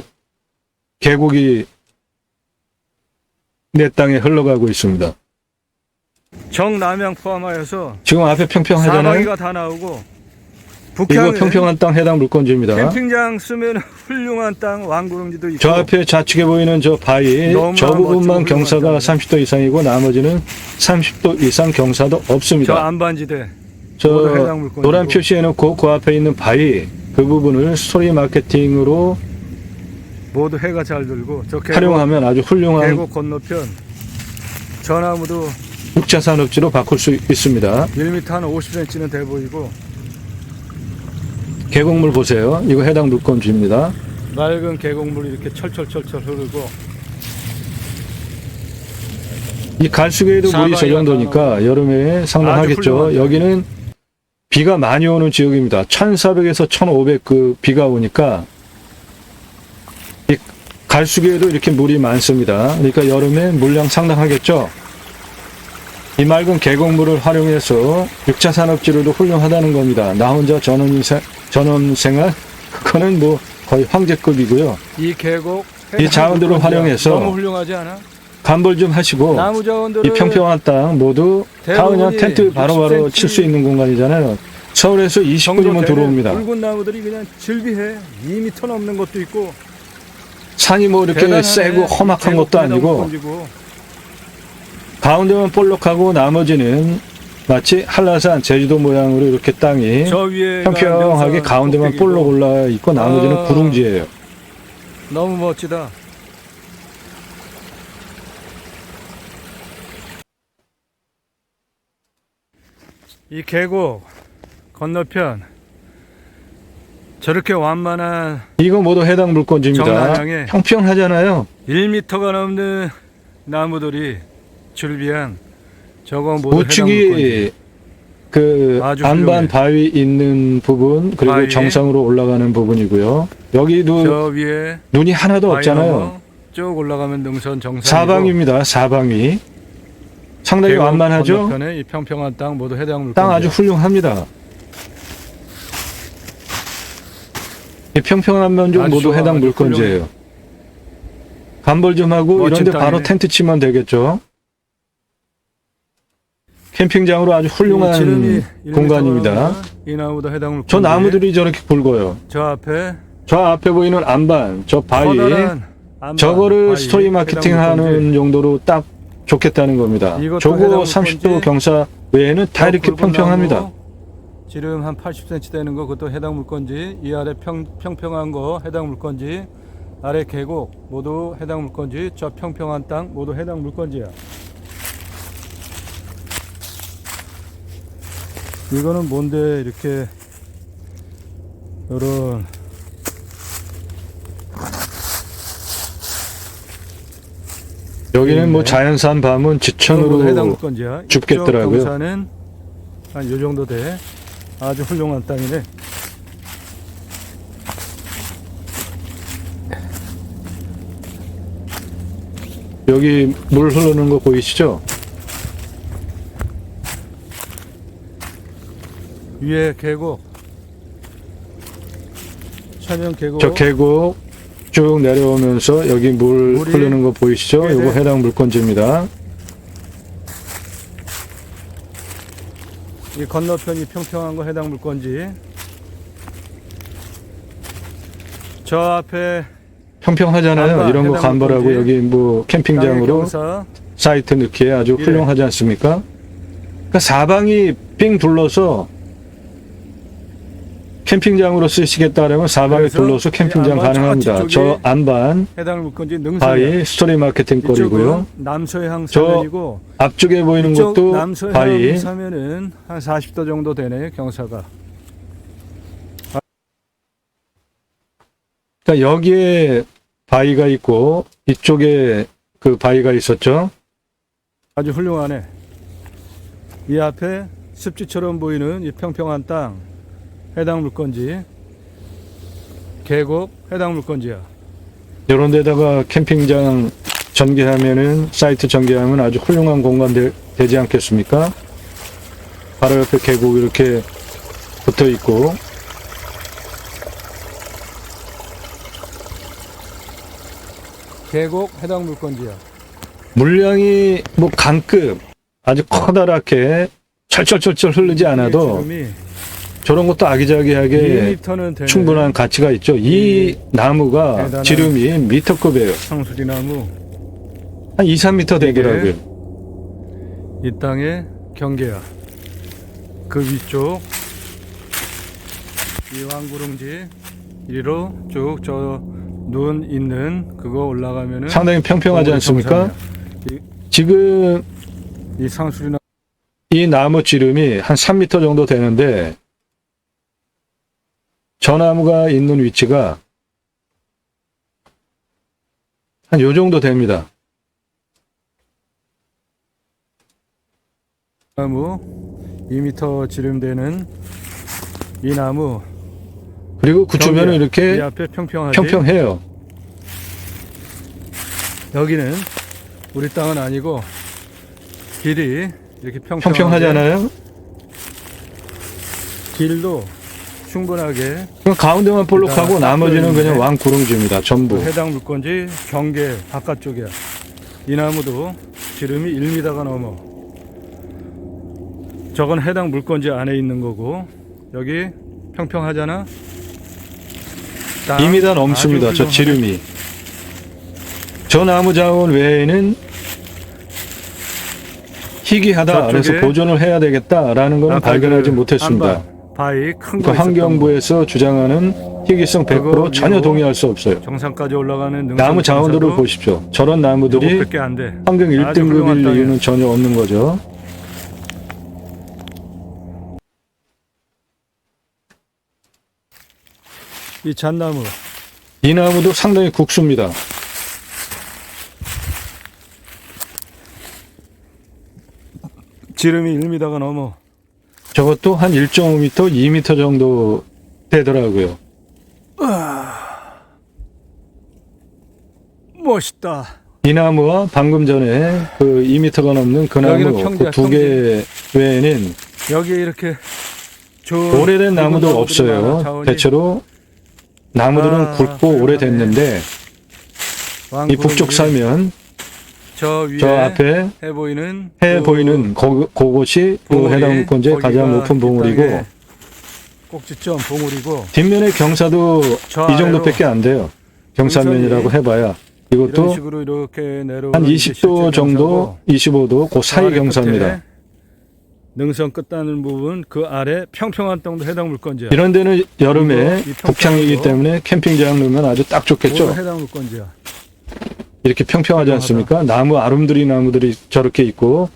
계곡이 내 땅에 흘러가고 있습니다. 정남양 포함하여서 지금 앞에 평평하잖아요. 사방이가 다 나오고 이거 평평한 땅 해당 물건지입니다. 캠핑장 쓰면 훌륭한 땅 왕구릉지도 있고 저 앞에 좌측에 보이는 저 바위 저 부분만 경사가 30도 이상이고 나머지는 30도 이상 경사도 없습니다. 저 안반지대 저 노란 표시해놓고 그 앞에 있는 바위 그 부분을 스토리 마케팅으로 모두 해가 잘 들고 저 계곡, 활용하면 아주 훌륭한 계곡 건너편 저 나무도 6차 산업지로 바꿀 수 있습니다. 1m 한 50cm는 돼 보이고 계곡물 보세요. 이거 해당 물건지입니다. 맑은 계곡물이 이렇게 철철철철 흐르고 이 갈수계에도 물이 저 정도니까 여름에 상당하겠죠. 여기는 비가 많이 오는 지역입니다. 1400에서 1500 그 비가 오니까 이 갈수계에도 이렇게 물이 많습니다. 그러니까 여름에 물량 상당하겠죠. 이 맑은 계곡물을 활용해서 6차 산업지로도 훌륭하다는 겁니다. 나 혼자 전원생활 그거는 뭐 거의 황제급이고요. 이 계곡 이 자원들을 활용해서 너무 훌륭하지 않아? 간벌 좀 하시고 나무 자원들을 이 평평한 땅 모두 다 그냥 텐트 바로바로 칠 수 있는 공간이잖아요. 서울에서 20분이면 들어옵니다. 붉은 나무들이 그냥 질비해. 2m 넘는 것도 있고 산이 뭐 이렇게 세고 험악한 것도 아니고 가운데만 볼록하고 나머지는 마치 한라산 제주도 모양으로 이렇게 땅이 저 위에 평평하게 가운데만 볼록 올라 있고 나머지는 구릉지예요. 너무 멋지다. 이 계곡 건너편 저렇게 완만한 이거 모두 해당 물건지입니다. 정남향에 평평하잖아요. 1m가 넘는 나무들이 줄비한 저거 모두 해당 물건지. 우측이 그 아주 안반 훌륭해. 바위 있는 부분 그리고 바위. 정상으로 올라가는 부분이고요. 여기도 저 위에 눈이 하나도 바위 없잖아요. 넘어 쭉 올라가면 능선 정상이고 사방입니다. 사방이 상당히 계곡 완만하죠. 건너편에 이 평평한 땅 모두 해당 물건지. 땅 아주 훌륭합니다. 이 평평한 면적 아주 모두 좋아, 해당 아주 물건지예요. 간벌 좀 하고 멋진 이런데 바로 땅이네. 텐트 치면 되겠죠. 캠핑장으로 아주 훌륭한 지름이 1m 공간입니다. 넘는 이 나무도 해당 물건지. 저 나무들이 저렇게 굵어요. 저 앞에 저 앞에 보이는 안반, 저 바위, 커다란 안반, 저거를 바위, 스토리 해당 마케팅하는 물건지. 정도로 딱 좋겠다는 겁니다. 이것도 저거 해당 30도 물건지. 경사 외에는 다 저 이렇게 굵은 평평합니다. 나무, 지름 한 80cm 되는 거 그것도 해당 물건지. 이 아래 평평한 거 해당 물건지. 아래 계곡 모두 해당 물건지. 저 평평한 땅 모두 해당 물건지야. 이거는 뭔데 이렇게 요런 여기는 뭐 있네. 자연산 밤은 모두 해당 지천으로 물건지야. 줍겠더라고요. 이쪽 경사는 한 요 정도 돼. 아주 훌륭한 땅이네. 여기 물 흐르는 거 보이시죠? 위에 계곡, 천연 계곡. 저 계곡 쭉 내려오면서 여기 물 물이 흐르는 거 보이시죠? 꽤 요거 돼. 해당 물건지입니다. 이 건너편이 평평한 거 해당 물건지. 저 앞에 평평하잖아요. 안반, 이런 거 해당 간벌하고 물건지. 여기 뭐 땅의 캠핑장으로 경사, 사이트 넣기에 아주 예. 훌륭하지 않습니까? 그러니까 사방이 삥 둘러서 캠핑장으로 쓰시겠다면 사방에 그래서 둘러서 이 캠핑장 안반 가능합니다. 저쪽이 저 안반 해당 물건지 능선이야. 바위 스토리 마케팅 거리고요. 이쪽은 남서향 저 사면이고 앞쪽에 보이는 이쪽 것도 남서향 바위. 사면은 한 40도 정도 되네 경사가. 그러니까 여기에 바위가 있고 이쪽에 그 바위가 있었죠. 아주 훌륭하네. 이 앞에 습지처럼 보이는 이 평평한 땅 해당 물건지. 계곡 해당 물건지야. 이런 데다가 캠핑장 전개하면은 사이트 전개하면 아주 훌륭한 공간 되지 않겠습니까? 바로 옆에 계곡 이렇게 붙어 있고 계곡 해당 물건지야. 물량이 뭐 강급 아주 커다랗게 철철철철 흐르지 않아도 지름이 저런 것도 아기자기하게 2m는 되네. 충분한 가치가 있죠. 이 나무가 대단한 지름이 미터급이에요. 상수리나무. 한 2, 3미터 되더라고요. 이 땅의 경계야. 그 위쪽 이 왕구릉지 이리로 쭉 저 눈 있는 그거 올라가면은 상당히 평평하지 않습니까? 지금 이 상수리나무 이 나무 지름이 한 3미터 정도 되는데 저 나무가 있는 위치가 한 요 정도 됩니다. 2m 지름되는 이 나무. 그리고 그 주변은 이 이렇게 앞에 평평하지. 평평해요. 여기는 우리 땅은 아니고 길이 이렇게 평평하잖아요. 길도 충분하게 그럼 가운데만 볼록하고 딱 나머지는 보이는데. 그냥 왕구릉지입니다. 전부. 해당 물건지 경계 바깥쪽이야. 이 나무도 지름이 1m가 넘어. 저건 해당 물건지 안에 있는 거고 여기 평평하잖아. 땅 2m 넘습니다. 아주 저 훌륭하네. 지름이. 저 나무 자원 외에는 희귀하다. 그래서 저쪽에 보존을 해야 되겠다라는 것은 아까 발견하지 그 못했습니다. 안방, 바위 큰 그 거 있었던 환경부에서 주장하는 희귀성 100% 그거 전혀 이거 동의할 수 없어요. 거. 정상까지 올라가는 능선 나무 자원들을 경사도 보십시오. 저런 나무들이 요것밖에 안 돼. 환경 아주 훌륭한 1등급일 땅이에요. 이유는 전혀 없는 거죠. 이 잣나무 이 나무도 상당히 국수입니다. 지름이 1m가 넘어. 저것도 한 1.5m, 2m 정도 되더라고요. 멋있다. 이 나무와 방금 전에 그 2m가 넘는 그 여기는 나무 평지야, 그 두 개 외에는 여기에 이렇게 좋은 오래된 나무도 나무들이 없어요. 많아, 자원이. 대체로 나무들은 굵고 훌륭하네. 오래됐는데 이 왕구름이 북쪽 사면 저 위에 저 앞에 해 보이는 해 그 보이는 그곳이 그 봉우리, 해당 물권지의 거기가 가장 높은 이 봉우리고 땅의 꼭지점 봉우리고 뒷면의 경사도 저 이 정도밖에 안 돼요. 경사면이라고 능선이 해봐야 이런 이것도 식으로 이렇게 내려오는 한 게 실제 20도 정도, 경사고, 25도 그 사이 아래 경사입니다. 끝에 능선 끝단을 부분 그 아래 평평한 땅도 해당 물건지야. 이런 데는 여름에 이 북향이기 평평한 거. 때문에 캠핑장 넣으면 아주 딱 좋겠죠. 모두 해당 물건지야. 이렇게 평평하지 않습니까? 나무 아름드리 나무들이 저렇게 있고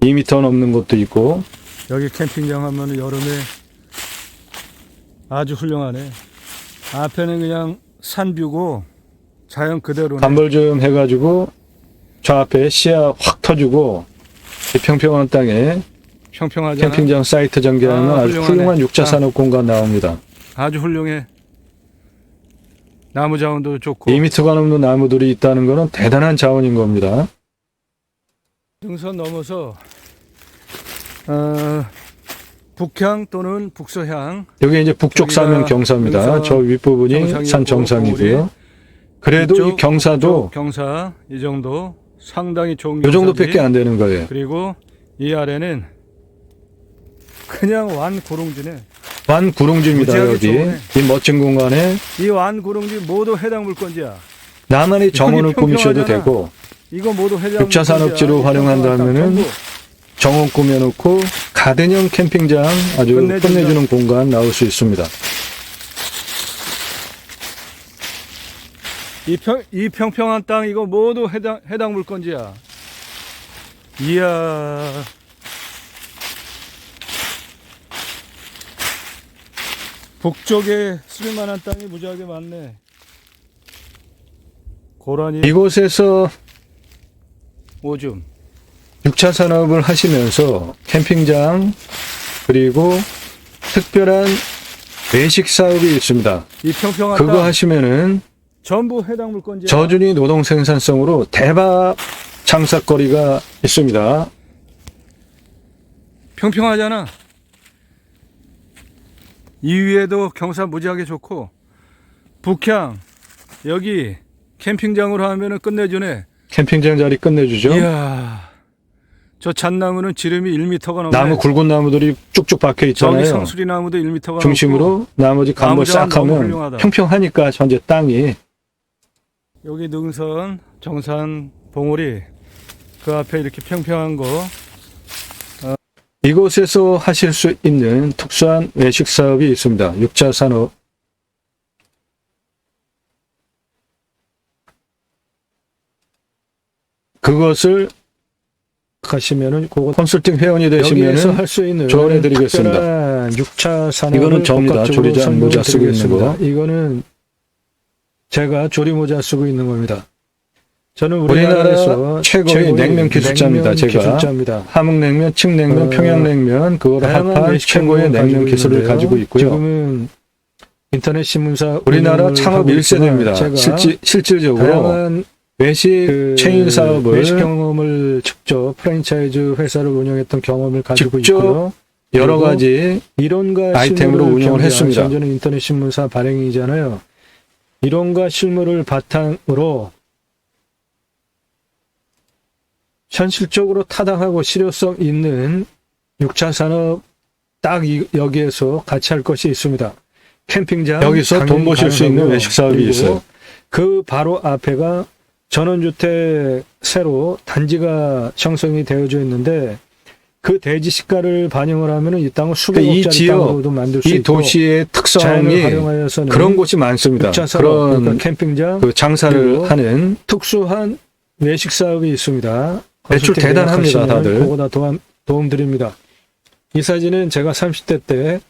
2m 넘는 것도 있고 여기 캠핑장 하면은 여름에 아주 훌륭하네. 앞에는 그냥 산뷰고 자연 그대로네. 간벌 좀 해가지고 저 앞에 시야 확 터주고 이 평평한 땅에 평평하잖아. 캠핑장 사이트 전개하면 아, 아주 훌륭하네. 훌륭한 6차 산업 공간 나옵니다. 아주 훌륭해. 나무 자원도 좋고 2m가 넘는 나무들이 있다는 것은 대단한 자원인 겁니다. 능선 넘어서 북향 또는 북서향 여기 이제 북쪽 저기가 사면 경사입니다. 능선 저 윗부분이 정상이고 산 정상이고요. 우리 그래도 이 이쪽, 경사도 이쪽 경사 이 정도 상당히 좋은 이 정도밖에 경사지. 안 되는 거예요. 그리고 이 아래는 그냥 완구릉지네. 완구릉지입니다. 무지하게 여기 좋네. 이 멋진 공간에 이 완구릉지 모두 해당 물건지야. 나만의 정원을 여기 꾸미셔도 평평하잖아. 되고 이거 모두 해당 6차 산업지로 활용한다면은 정원 꾸며놓고 가든형 캠핑장 아주 끝내준다. 끝내주는 공간 나올 수 있습니다. 이 평평한 땅 이거 모두 해당 물건지야. 이야. 북쪽에 쓸만한 땅이 무지하게 많네. 고라니 이곳에서 오줌. 6차 산업을 하시면서 캠핑장 그리고 특별한 외식 사업이 있습니다. 이 평평한 그거 땅 하시면은 전부 해당 물건지야. 저준위 노동 생산성으로 대박 장사거리가 있습니다. 평평하잖아. 이 위에도 경사 무지하게 좋고 북향 여기 캠핑장으로 하면은 끝내주네. 캠핑장 자리 끝내주죠. 이야, 저 잣나무는 지름이 1m가 넘네. 나무 굵은 나무들이 쭉쭉 박혀 저기 있잖아요. 성수리 나무도 1m가 넘고 중심으로 나머지 간벌 나무 자원 싹 너무 하면 훌륭하다. 평평하니까 현재 땅이 여기 능선 정산 봉우리 그 앞에 이렇게 평평한 거 이곳에서 하실 수 있는 특수한 외식 사업이 있습니다. 6차 산업. 그것을 하시면은 그거 컨설팅 회원이 되시면은 할 수 있는 조언해 드리겠습니다. 6차 산업 이거는 접니다. 조리장 모자 쓰고 있는 거. 이거는 제가 조리 모자 쓰고 있는 겁니다. 저는 우리나라에서 최고의 냉면 기술자입니다. 제가 함흥냉면, 칡냉면, 평양냉면 그걸 합한 최고의 냉면 기술을 가지고 있고요. 지금은 인터넷 신문사 우리나라 창업 1세대입니다. 실질적으로 외식 체인 사업을 외식 경험을 직접 프랜차이즈 회사를 운영했던 경험을 가지고 있고요. 여러 가지 이론과 아이템으로 운영을 했습니다. 저는 인터넷 신문사 발행이잖아요. 이론과 실물을 바탕으로 현실적으로 타당하고 실효성 있는 6차 산업 딱 여기에서 같이 할 것이 있습니다. 캠핑장 여기서 돈 버실 수 있는 외식 사업이 있어요. 그 바로 앞에가 전원주택 새로 단지가 형성이 되어져 있는데 그 대지 시가를 반영을 하면은 이 땅을 그러니까 이 수백억짜리 지역, 땅으로도 만들 수 이 있고 도시의 자연을 특성이 활용하여서는 그런 곳이 많습니다. 육자 사업, 그런 그러니까 캠핑장, 그 장사를 그리고 하는 특수한 외식 사업이 있습니다. 매출 컨설팅 대단합니다, 계약하시면 다들. 그거다 도움 드립니다. 이 사진은 제가 30대 때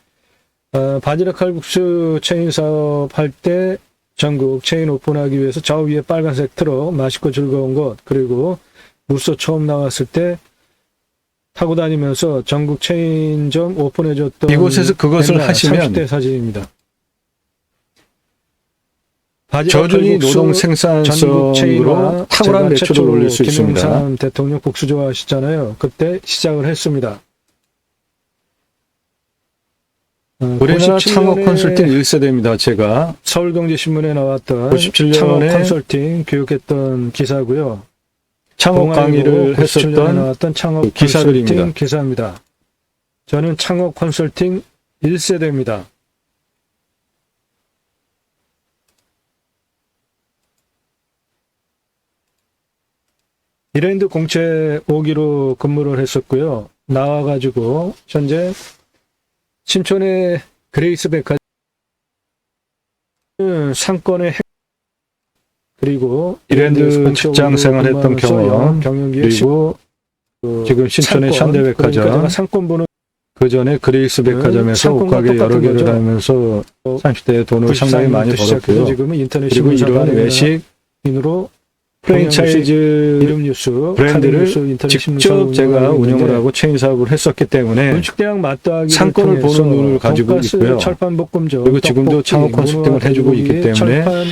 바지락 칼국수 체인 사업 할 때 전국 체인 오픈하기 위해서 저 위에 빨간색 트럭 맛있고 즐거운 것, 그리고 무소 처음 나왔을 때 타고 다니면서 전국 체인점 오픈해줬던 이곳에서 그것을 옛날 하시면 30대 사진입니다. 저준위 노동 생산성으로 탁월한 매출을 올릴 수 있습니다. 김영삼 대통령 국수 좋아하시잖아요. 그때 시작을 했습니다. 우리나라 창업 컨설팅 1세대입니다. 제가 서울경제신문에 나왔던 97년에 창업 컨설팅 교육했던 기사고요. 창업 강의를 97년에 했었던 나왔던 창업 기사들입니다. 컨설팅 기사입니다. 저는 창업 컨설팅 1세대입니다. 이랜드 공채 5기로 근무를 했었고요. 나와가지고 현재 신촌의 그레이스 백화점 상권의 그리고 이랜드 직장 생활했던 경험, 그리고 지금 신촌의 현대백화점, 그러니까 상권 보는 그 전에 그레이스 백화점에서 상권과 옷가게 여러 똑같은 개를 거죠. 하면서 30대에 돈을 상당히 많이 벌었고요. 지금은 인터넷 그리고 이런 외식인으로 프랜차이즈 이름 뉴스 브랜드를 뉴스, 인터넷 직접 제가 운영을 하고 체인 사업을 했었기 때문에 음식대학 맞다하기 상권을 보는 눈을 가지고 있고요. 철판볶음전, 그리고 지금도 떡볶이, 창업 컨설팅을 문어, 해주고 있기 돼지고기, 때문에 철판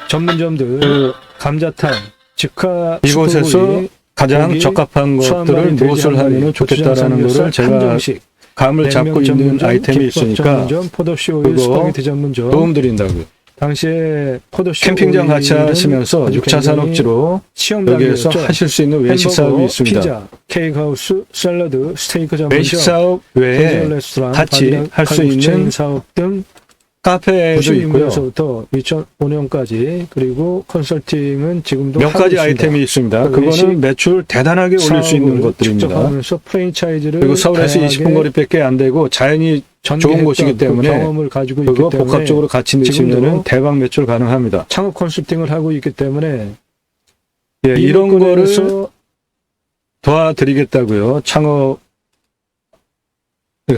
전문점들, 감자탕, 직화, 이곳에서 수구이, 가장 고기, 적합한 것들을 수한마리, 무엇을 돼지한마리, 하면 좋겠다라는 고추장 것을 제가 한정식, 감을 잡고 냉면 있는 전문점, 아이템이 김밥 있으니까 전문점, 포도씨 오일, 그거 스파게티 전문점. 도움 드린다고요. 당시에 포도씨 캠핑장 같이 오일은 하시면서 아주 6차 굉장히 산업지로 시험 여기에서 단계였죠. 하실 수 있는 외식 햄버거, 사업이 있습니다. 피자, 케이크하우스, 샐러드, 스테이크 전문점, 외식 사업 외에 캐주얼 레스토랑, 같이 할 수 칼국수 체인 있는 사업 등 카페도 있고요. 96년서부터 2005년까지 그리고 컨설팅은 지금도 몇 하고 가지 있습니다. 아이템이 있습니다. 그 그거는 매출 대단하게 올릴 수 있는 사업을 것들입니다. 직접 하면서 프랜차이즈를 그리고 서울에서 다양하게 20분 거리밖에 안 되고 자연이 좋은 전개했던 곳이기 때문에 그 경험을 가지고 있기 그거 때문에 복합적으로 같이 넣으시면 지금도 대박 매출 가능합니다. 창업 컨설팅을 하고 있기 때문에 예, 이런 거를 일꾼에서 도와드리겠다고요. 창업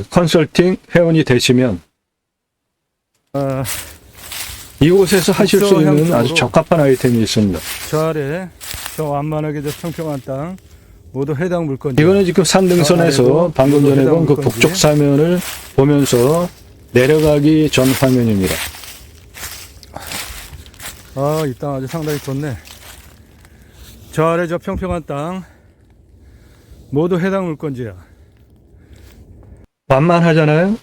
컨설팅 회원이 되시면 이곳에서 하실 수 있는 국소향적으로 아주 적합한 아이템이 있습니다. 저 아래 저 완만하게 저 평평한 땅 모두 해당 물건지. 이거는 지금 산등선에서 아래도 방금 전에 해당 본 그 물건지. 북쪽 사면을 보면서 내려가기 전 화면입니다. 아, 이 땅 아주 상당히 좋네. 저 아래 저 평평한 땅 모두 해당 물건지야. 완만하잖아요.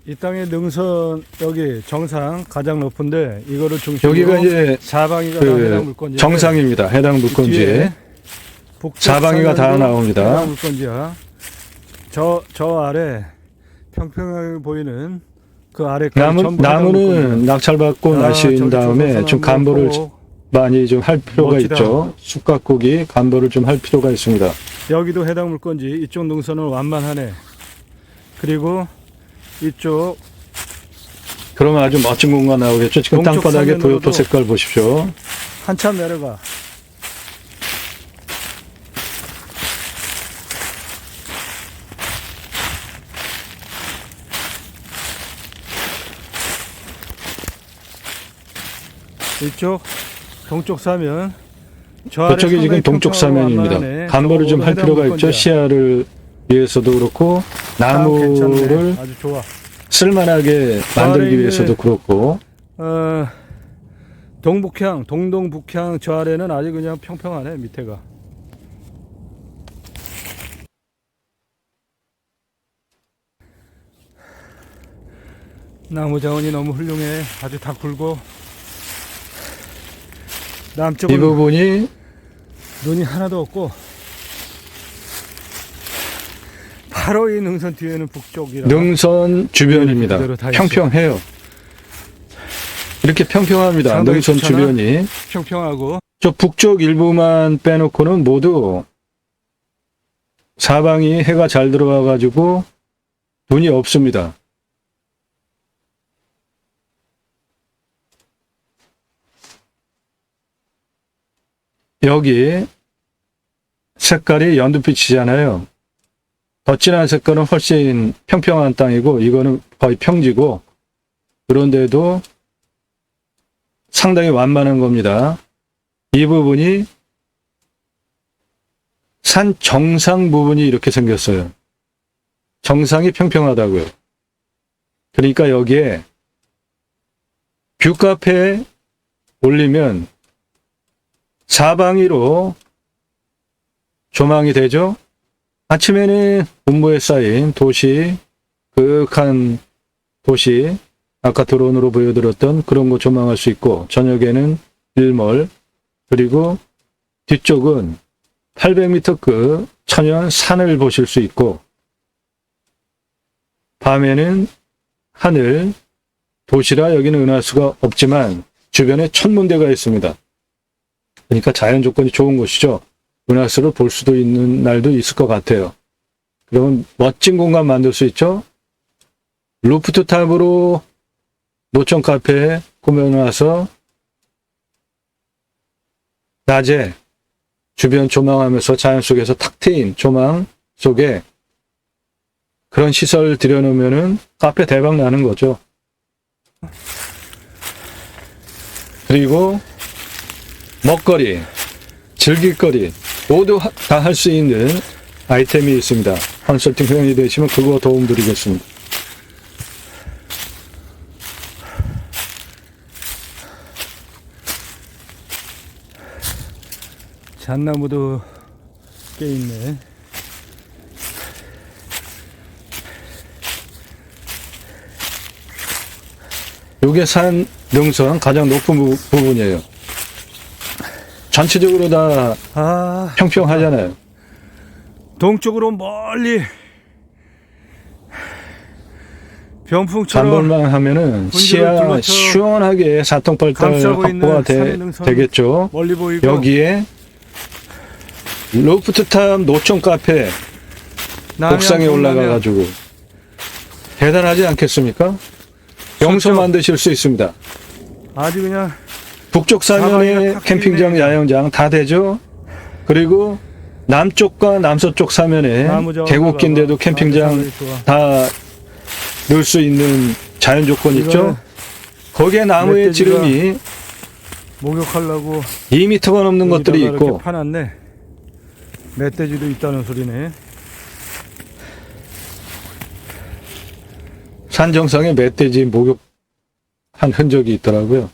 이 땅의 능선 여기 정상 가장 높은데 이거를 중심으로 여기가 이제 사방이가 다 해당 물건지야. 정상입니다. 해당 물건지에 사방이가 다 나옵니다. 해당 물건지야. 저 아래 평평하게 보이는 그 아래까지 전부 해당 나무는 물건지야. 낙찰받고 아, 나신 저기 다음에 조선소나무 좀 간보를 꼭 많이 좀 할 필요가 멋지다. 있죠. 쑥갓국이 간보를 좀 할 필요가 있습니다. 여기도 해당 물건지 이쪽 능선은 완만하네. 그리고 이쪽 그러면 아주 멋진 공간 나오겠죠. 지금 동쪽 땅바닥에 사면으로도- 도요토 색깔 보십시오. 한참 내려가. 이쪽 동쪽 사면 저 아래 그쪽이 지금 상당히 동쪽 평평하고 사면입니다. 완만하네. 간보를 좀 할 해당 필요가 있죠. 물건지야. 시야를 위해서도 그렇고 땅 괜찮네. 나무를 아주 좋아. 쓸만하게 만들기 아래는- 위해서도 그렇고 동북향, 동동북향 저 아래는 아주 그냥 평평하네 밑에가. 나무 자원이 너무 훌륭해. 아주 다 굵고 이 남쪽은 부분이 눈이 하나도 없고 바로 이 능선 뒤에는 북쪽이라. 능선 주변입니다. 그대로 다 있어. 평평해요. 이렇게 평평합니다. 상당히 능선 좋잖아. 주변이. 평평하고 저 북쪽 일부만 빼놓고는 모두 사방이 해가 잘 들어와 가지고 눈이 없습니다. 여기 색깔이 연두빛이잖아요. 더 진한 색깔은 훨씬 평평한 땅이고 이거는 거의 평지고, 그런데도 상당히 완만한 겁니다. 이 부분이 산 정상 부분이 이렇게 생겼어요. 정상이 평평하다고요. 그러니까 여기에 뷰카페에 올리면 사방위로 조망이 되죠. 아침에는 분모에 쌓인 도시, 그윽한 도시, 아까 드론으로 보여드렸던 그런 거 조망할 수 있고, 저녁에는 일몰, 그리고 뒤쪽은 800m 급 천연 산을 보실 수 있고, 밤에는 하늘, 도시라 여기는 은할 수가 없지만 주변에 천문대가 있습니다. 그러니까 자연 조건이 좋은 곳이죠. 은하수를 볼 수도 있는 날도 있을 것 같아요. 그러면 멋진 공간 만들 수 있죠. 루프트탑으로 노천 카페에 꾸며놔서 낮에 주변 조망하면서 자연 속에서 탁 트인 조망 속에 그런 시설 들여놓으면은 카페 대박 나는 거죠. 그리고 먹거리, 즐길거리 모두 다 할 수 있는 아이템이 있습니다. 컨설팅 회원이 되시면 그거 도움 드리겠습니다. 잣나무도 꽤 있네. 요게 산 능선 가장 높은 부분이에요. 전체적으로 다 평평하잖아요. 동쪽으로 멀리 병풍처럼 잠볼만 하면은 시야 둘러쳐 시원하게 사통팔달 감싸고 확보가 있는 산능선 되겠죠. 멀리 보이고, 여기에 루프트탑 노천 카페 옥상에 올라가 가지고 대단하지 않겠습니까? 명소 만드실 수 있습니다. 아주 그냥 북쪽 사면에 캠핑장, 야영장 다 되죠. 그리고 남쪽과 남서쪽 사면에 계곡인데도 캠핑장 다 넣을 수 있는 자연 조건 있죠. 거기에 나무의 지름이 목욕하려고 2m가 넘는 것들이 이렇게 있고, 파놨네. 멧돼지도 있다는 소리네. 산 정상에 멧돼지 목욕한 흔적이 있더라고요.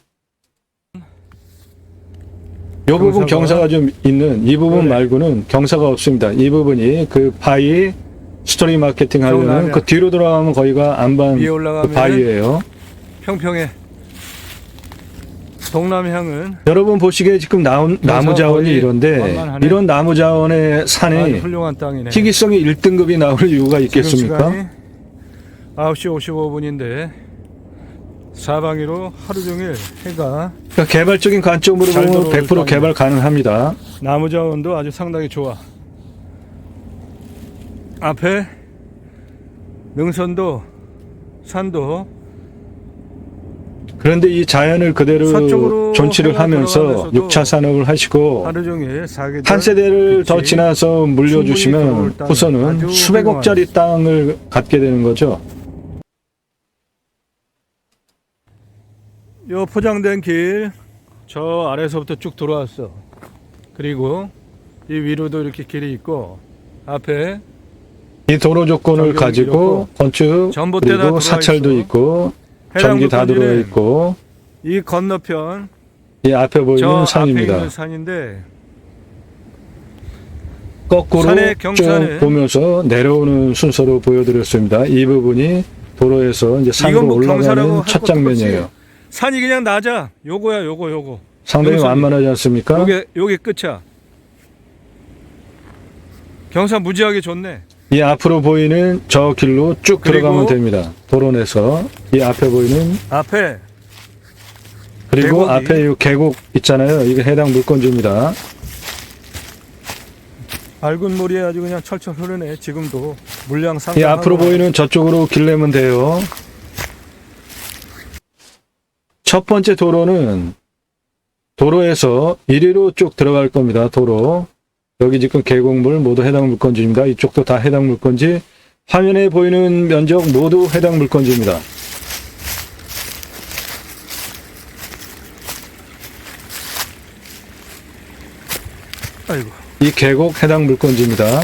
이 부분 경사가 좀 있는 이 부분 말고는 경사가 없습니다. 이 부분이 그 바위 스토리 마케팅 하려는 그 뒤로 돌아가면 거기가 안반 위에 그 올라가면 바위예요. 평평해. 동남향은 여러분 보시기에 지금 나무 자원이 이런데 완만하네. 이런 나무 자원의 아주 산이 훌륭한 땅이네. 희귀성이 1등급이 나올 이유가 있겠습니까? 지금 시간이 9시 55분인데 사방위로 하루 종일 해가, 그러니까 개발적인 관점으로 잘 보면 들어올 100% 땅이네. 개발 가능합니다. 나무 자원도 아주 상당히 좋아. 앞에 능선도 산도 그런데 이 자연을 그대로 서쪽으로 존치를 해가 하면서 들어가면서도 6차 산업을 하시고 하루 종일 사계절 한 세대를 더 빛이 지나서 충분히 물려주시면 들어올 땅, 후손은 아주 수백억짜리 땅을 갖게 되는 거죠. 요 포장된 길 저 아래서부터 쭉 돌아왔어. 그리고 이 위로도 이렇게 길이 있고, 앞에 이 도로 조건을 전경이 가지고 길었고, 건축 전봇대 다 그리고 들어와 사찰도 있어. 있고 해당 전기 다 물건지는 들어와 있고 이 건너편 이 앞에 저 보이는 앞에 산입니다. 있는 산인데, 거꾸로 산의 쭉 경사는 보면서 내려오는 순서로 보여드렸습니다. 이 부분이 도로에서 이제 이건 산으로 뭐 경사라고 올라가는 할 첫 것도 장면이에요. 없이 산이 그냥 낮아. 요거야, 요거. 상당히 능선이. 완만하지 않습니까? 요게 끝이야. 경사 무지하게 좋네. 이 앞으로 보이는 저 길로 쭉 그리고 들어가면 됩니다. 도로내서 이 앞에 보이는 앞에 그리고 계곡이. 앞에 이 계곡 있잖아요. 이게 해당 물건지입니다. 맑은 물이 아주 그냥 철철 흐르네. 지금도 물량 이 상당한 앞으로 거. 보이는 저쪽으로 길 내면 돼요. 첫 번째 도로는 도로에서 이리로 쭉 들어갈 겁니다. 도로. 여기 지금 계곡물 모두 해당 물건지입니다. 이쪽도 다 해당 물건지. 화면에 보이는 면적 모두 해당 물건지입니다. 아이고, 이 계곡 해당 물건지입니다.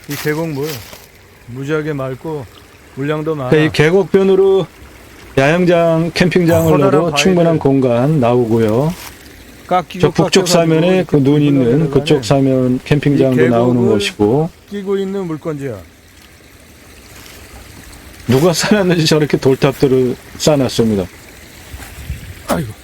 이 계곡물 무지하게 맑고 물량도 많아. 이 계곡변으로 야영장, 캠핑장을 커다란 넣어도 바위를 충분한 공간 나오고요. 깎이고 저 북쪽 사면에 그 눈 있는 그쪽 사면 캠핑장도 이 나오는 계곡을 것이고, 끼고 있는 물건지야. 누가 쌓았는지 저렇게 돌탑들을 쌓아놨습니다. 아이고.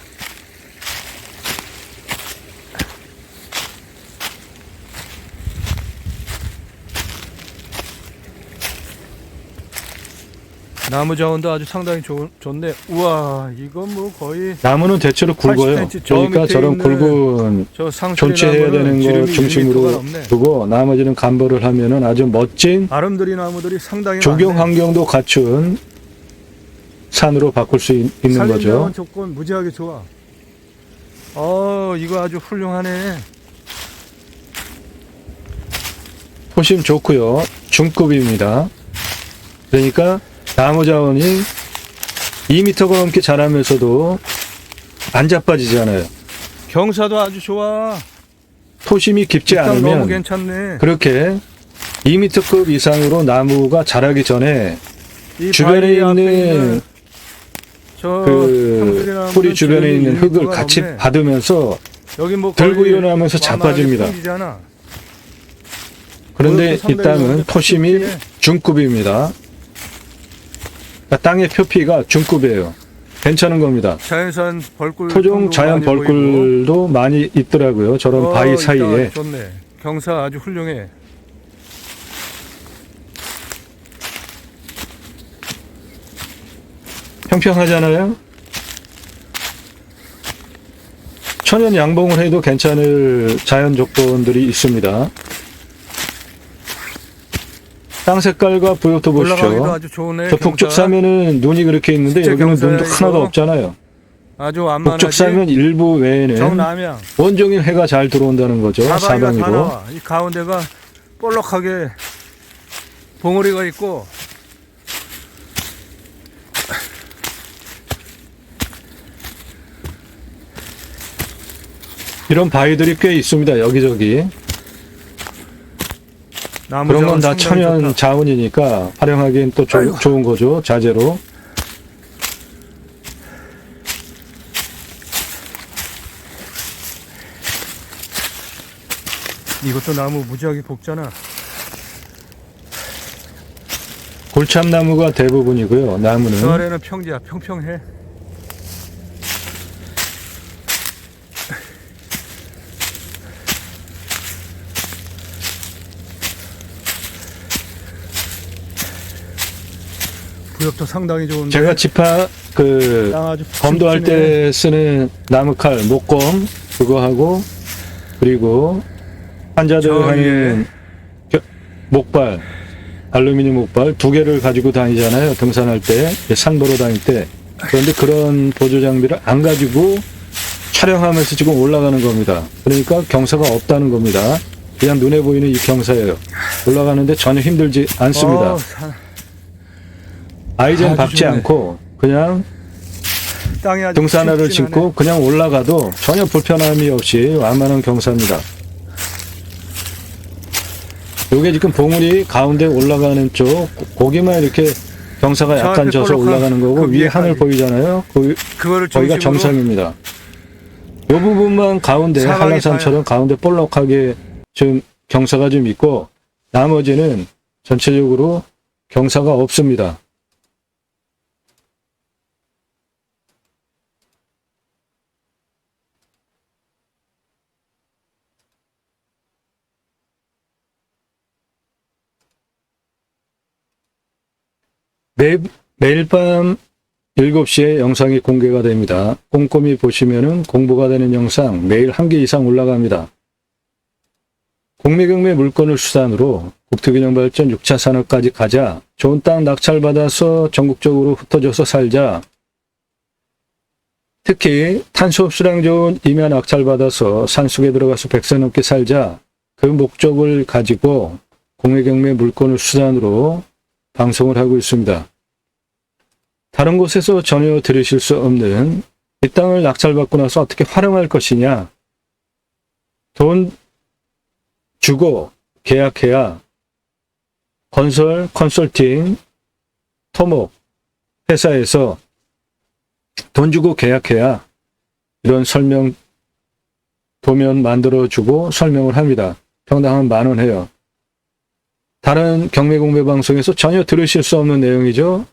나무 자원도 아주 상당히 좋네. 우와, 이건 뭐 거의 나무는 대체로 굵어요. 80cm 저 그러니까 밑에 저런 있는 굵은 저 상수리 존치해야 나무는 되는 거 지름이 1m가 중심으로 넘네. 두고 나머지는 감벌을 하면은 아주 멋진 아름드리 나무들이 상당히 조경 많네. 환경도 갖춘 산으로 바꿀 수 있는 거죠. 산림자원 조건 무지하게 좋아. 이거 아주 훌륭하네. 포심 좋고요. 중급입니다. 그러니까 나무 자원이 2m가 넘게 자라면서도 안 자빠지잖아요. 경사도 아주 좋아. 토심이 깊지 일단 너무 않으면 괜찮네. 그렇게 2m급 이상으로 나무가 자라기 전에 이 주변에 바위 앞에 있는 저 그 상수리 나무는 뿌리 주변에 지름이 있는 흙을 1m가 같이 넘네. 받으면서 여기 뭐 들고 거의 일어나면서 자빠집니다. 완만하게 생기잖아. 그런데 그것도 이 땅은 상당히 토심이 깊네. 중급입니다. 그러니까 땅의 표피가 중급이에요. 괜찮은 겁니다. 자연산 벌꿀 토종 자연 벌꿀도 많이 있더라고요. 저런 바위 사이에. 좋네. 경사 아주 훌륭해. 평평하잖아요. 천연 양봉을 해도 괜찮을 자연 조건들이 있습니다. 땅 색깔과 부엽도 올라가기도 보십시오. 아주 좋네. 저 북쪽 경사. 사면은 눈이 그렇게 있는데 실제 여기는 눈도 경사에 하나도 이거 없잖아요. 아주 완만하지. 북쪽 사면 일부 외에는 정남향. 온종일 해가 잘 들어온다는 거죠. 사방이가 다 사방이로. 나와. 이 가운데가 볼록하게 봉우리가 있고 이런 바위들이 꽤 있습니다. 여기저기. 나무 그런 건 다 자원 상당히 천연 좋다. 자원이니까 활용하기엔 또 아이고. 좋은 거죠. 자재로. 이것도 나무 무지하게 곱잖아. 골참나무가 대부분이고요. 나무는. 저 아래는 평지야. 평평해. 부엽도 상당히 좋은데. 제가 지파 땅 아주 검도할 푹신푹신해. 때 쓰는 나무칼, 목검 그거 하고 그리고 환자들 저 하는 목발, 알루미늄 목발 2개를 가지고 다니잖아요. 등산할 때, 산 보러 다닐 때. 그런데 그런 보조 장비를 안 가지고 촬영하면서 지금 올라가는 겁니다. 그러니까 경사가 없다는 겁니다. 그냥 눈에 보이는 이 경사예요. 올라가는데 전혀 힘들지 않습니다. 아이젠 아주 밟지 좋네. 않고 그냥 땅이 아주 등산화를 푹신푹신하네. 신고 그냥 올라가도 전혀 불편함이 없이 완만한 경사입니다. 요게 지금 봉우리 가운데 올라가는 쪽 고기만 이렇게 경사가 저 약간 앞에 져서 볼록한 올라가는 거고 그 위에 위에 하늘 하늘. 보이잖아요. 그거를 거기가 중심으로 정상입니다. 요 부분만 가운데 사방이 한라산처럼 가운데 볼록하게 좀 경사가 좀 있고 나머지는 전체적으로 경사가 없습니다. 매일 밤 7시에 영상이 공개가 됩니다. 꼼꼼히 보시면은 공부가 되는 영상 매일 1개 이상 올라갑니다. 공매경매 물건을 수단으로 국토균형발전 6차 산업까지 가자. 좋은 땅 낙찰받아서 전국적으로 흩어져서 살자. 특히 탄소 흡수량 좋은 임야 낙찰받아서 산속에 들어가서 100세 넘게 살자. 그 목적을 가지고 공매경매 물건을 수단으로 방송을 하고 있습니다. 다른 곳에서 전혀 들으실 수 없는 이 땅을 낙찰받고 나서 어떻게 활용할 것이냐. 돈 주고 계약해야 건설, 컨설팅, 토목 회사에서 돈 주고 계약해야 이런 설명 도면 만들어주고 설명을 합니다. 평당 한 10,000원 해요. 다른 경매공매 방송에서 전혀 들으실 수 없는 내용이죠.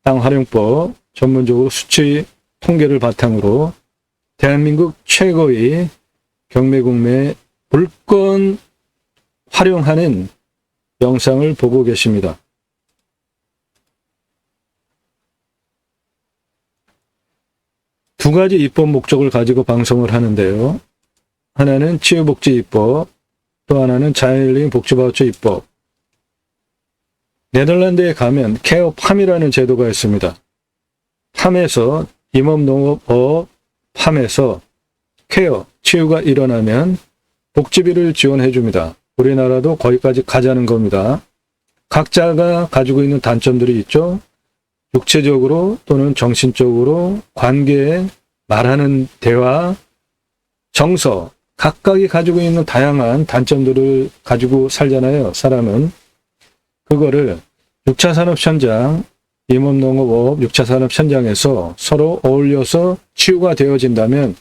땅활용법 전문적으로 수치 통계를 바탕으로 대한민국 최고의 경매공매 물건 활용하는 영상을 보고 계십니다. 두 가지 입법 목적을 가지고 방송을 하는데요. 하나는 치유복지 입법, 또 하나는 자연힐링 복지바우처 입법. 네덜란드에 가면 케어팜이라는 제도가 있습니다. 팜에서 임업농업 팜에서 케어, 치유가 일어나면 복지비를 지원해 줍니다. 우리나라도 거기까지 가자는 겁니다. 각자가 가지고 있는 단점들이 있죠. 육체적으로 또는 정신적으로 관계, 말하는 대화, 정서, 각각이 가지고 있는 다양한 단점들을 가지고 살잖아요. 사람은. 그거를 6차 산업 현장, 임업농업업 6차 산업 현장에서 서로 어울려서 치유가 되어진다면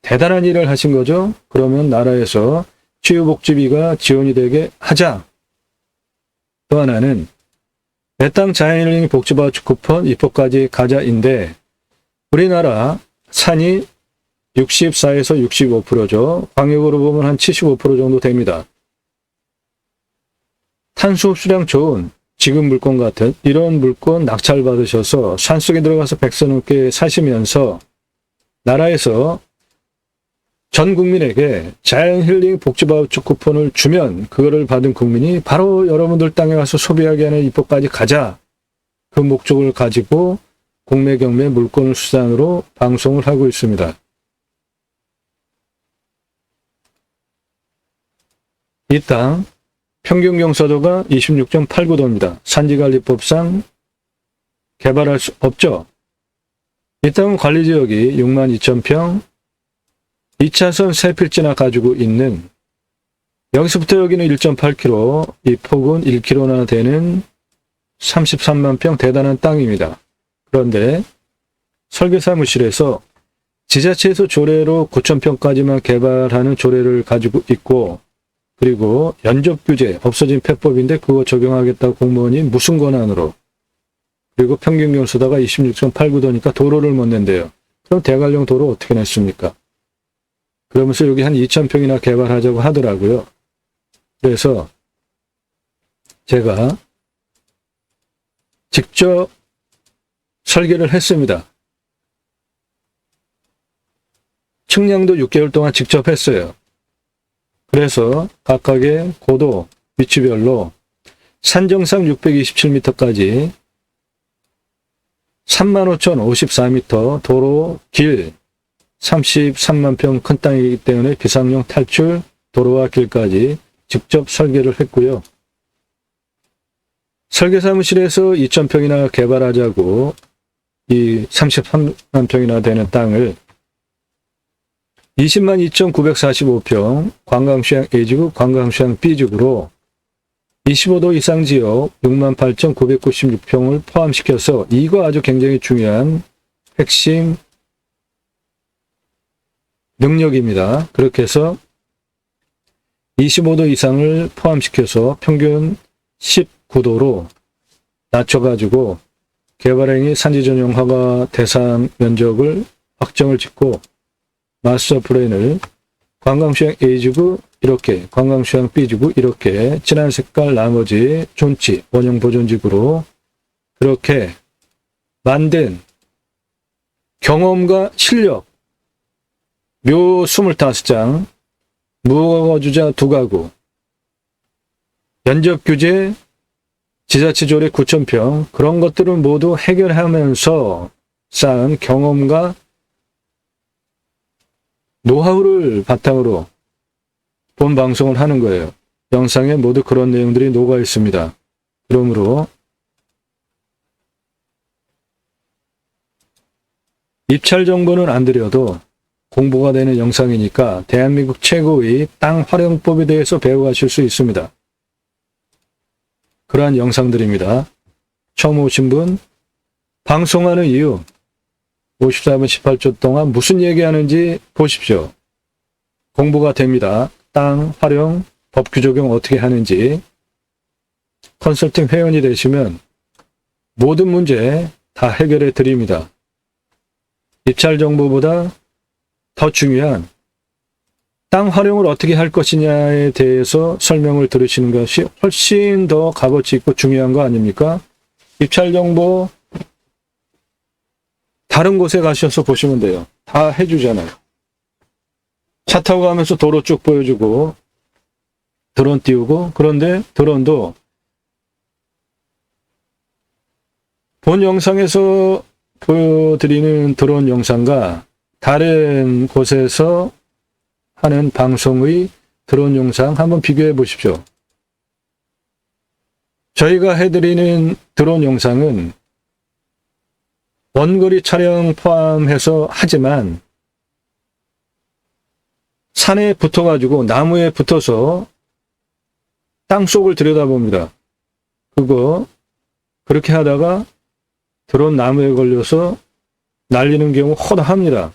대단한 일을 하신 거죠. 그러면 나라에서 치유복지비가 지원이 되게 하자. 또 하나는 내 땅 자연힐링 복지바우처 쿠폰 입법까지 가자인데 우리나라 산이 64에서 65%죠. 광역으로 보면 한 75% 정도 됩니다. 탄소 흡수량 좋은 지금 물건 같은 이런 물건 낙찰 받으셔서 산속에 들어가서 100세 넘게 사시면서 나라에서 전 국민에게 자연힐링 복지바우처 쿠폰을 주면 그거를 받은 국민이 바로 여러분들 땅에 가서 소비하게 하는 입법까지 가자. 그 목적을 가지고 공매경매 물건을 수단으로 방송을 하고 있습니다. 이 땅 평균 경사도가 26.89도입니다. 산지관리법상 개발할 수 없죠. 이 땅은 관리지역이 62,000평, 2차선 세 필지나 가지고 있는 여기서부터 여기는 1.8km, 이 폭은 1km나 되는 33만 평 대단한 땅입니다. 그런데 설계사무실에서 지자체에서 조례로 9,000평까지만 개발하는 조례를 가지고 있고 그리고 연접규제 없어진 폐법인데 그거 적용하겠다고 공무원이 무슨 권한으로 그리고 평균 경사도가 26.89도니까 도로를 못 낸대요. 그럼 대관령 도로 어떻게 냈습니까? 그러면서 여기 한 2,000평이나 개발하자고 하더라고요. 그래서 제가 직접 설계를 했습니다. 측량도 6개월 동안 직접 했어요. 그래서 각각의 고도, 위치별로 산정상 627m까지 35,054m 도로 길 33만 평 큰 땅이기 때문에 비상용 탈출 도로와 길까지 직접 설계를 했고요. 설계사무실에서 2,000평이나 개발하자고 이 33만 평이나 되는 땅을 202,945평 관광시장 A지구, 관광시장 B지구로 25도 이상 지역 68,996평을 포함시켜서 이거 아주 굉장히 중요한 핵심 능력입니다. 그렇게 해서 25도 이상을 포함시켜서 평균 19도로 낮춰가지고 개발행위 산지전용 허가 대상 면적을 확정을 짓고 마스터 플랜을 관광시장 A지구 이렇게, 관광시장 B지구 이렇게 진한 색깔 나머지 존치, 원형 보존지구로 그렇게 만든 경험과 실력 묘 25장, 무허가 주자 2가구, 면적 규제, 지자체 조례 9,000평 그런 것들을 모두 해결하면서 쌓은 경험과 노하우를 바탕으로 본 방송을 하는 거예요. 영상에 모두 그런 내용들이 녹아 있습니다. 그러므로 입찰 정보는 안 드려도 공부가 되는 영상이니까 대한민국 최고의 땅 활용법에 대해서 배워가실 수 있습니다. 그러한 영상들입니다. 처음 오신 분 방송하는 이유 54분 18초 동안 무슨 얘기하는지 보십시오. 공부가 됩니다. 땅 활용 법규 적용 어떻게 하는지 컨설팅 회원이 되시면 모든 문제 다 해결해 드립니다. 입찰 정보보다 더 중요한 땅 활용을 어떻게 할 것이냐에 대해서 설명을 들으시는 것이 훨씬 더 값어치 있고 중요한 거 아닙니까? 입찰 정보 다른 곳에 가셔서 보시면 돼요. 다 해주잖아요. 차 타고 가면서 도로 쭉 보여주고 드론 띄우고 그런데 드론도 본 영상에서 보여드리는 드론 영상과 다른 곳에서 하는 방송의 드론 영상 한번 비교해 보십시오. 저희가 해드리는 드론 영상은 원거리 촬영 포함해서 하지만 산에 붙어가지고 나무에 붙어서 땅속을 들여다봅니다. 그렇게 하다가 드론 나무에 걸려서 날리는 경우 허다합니다.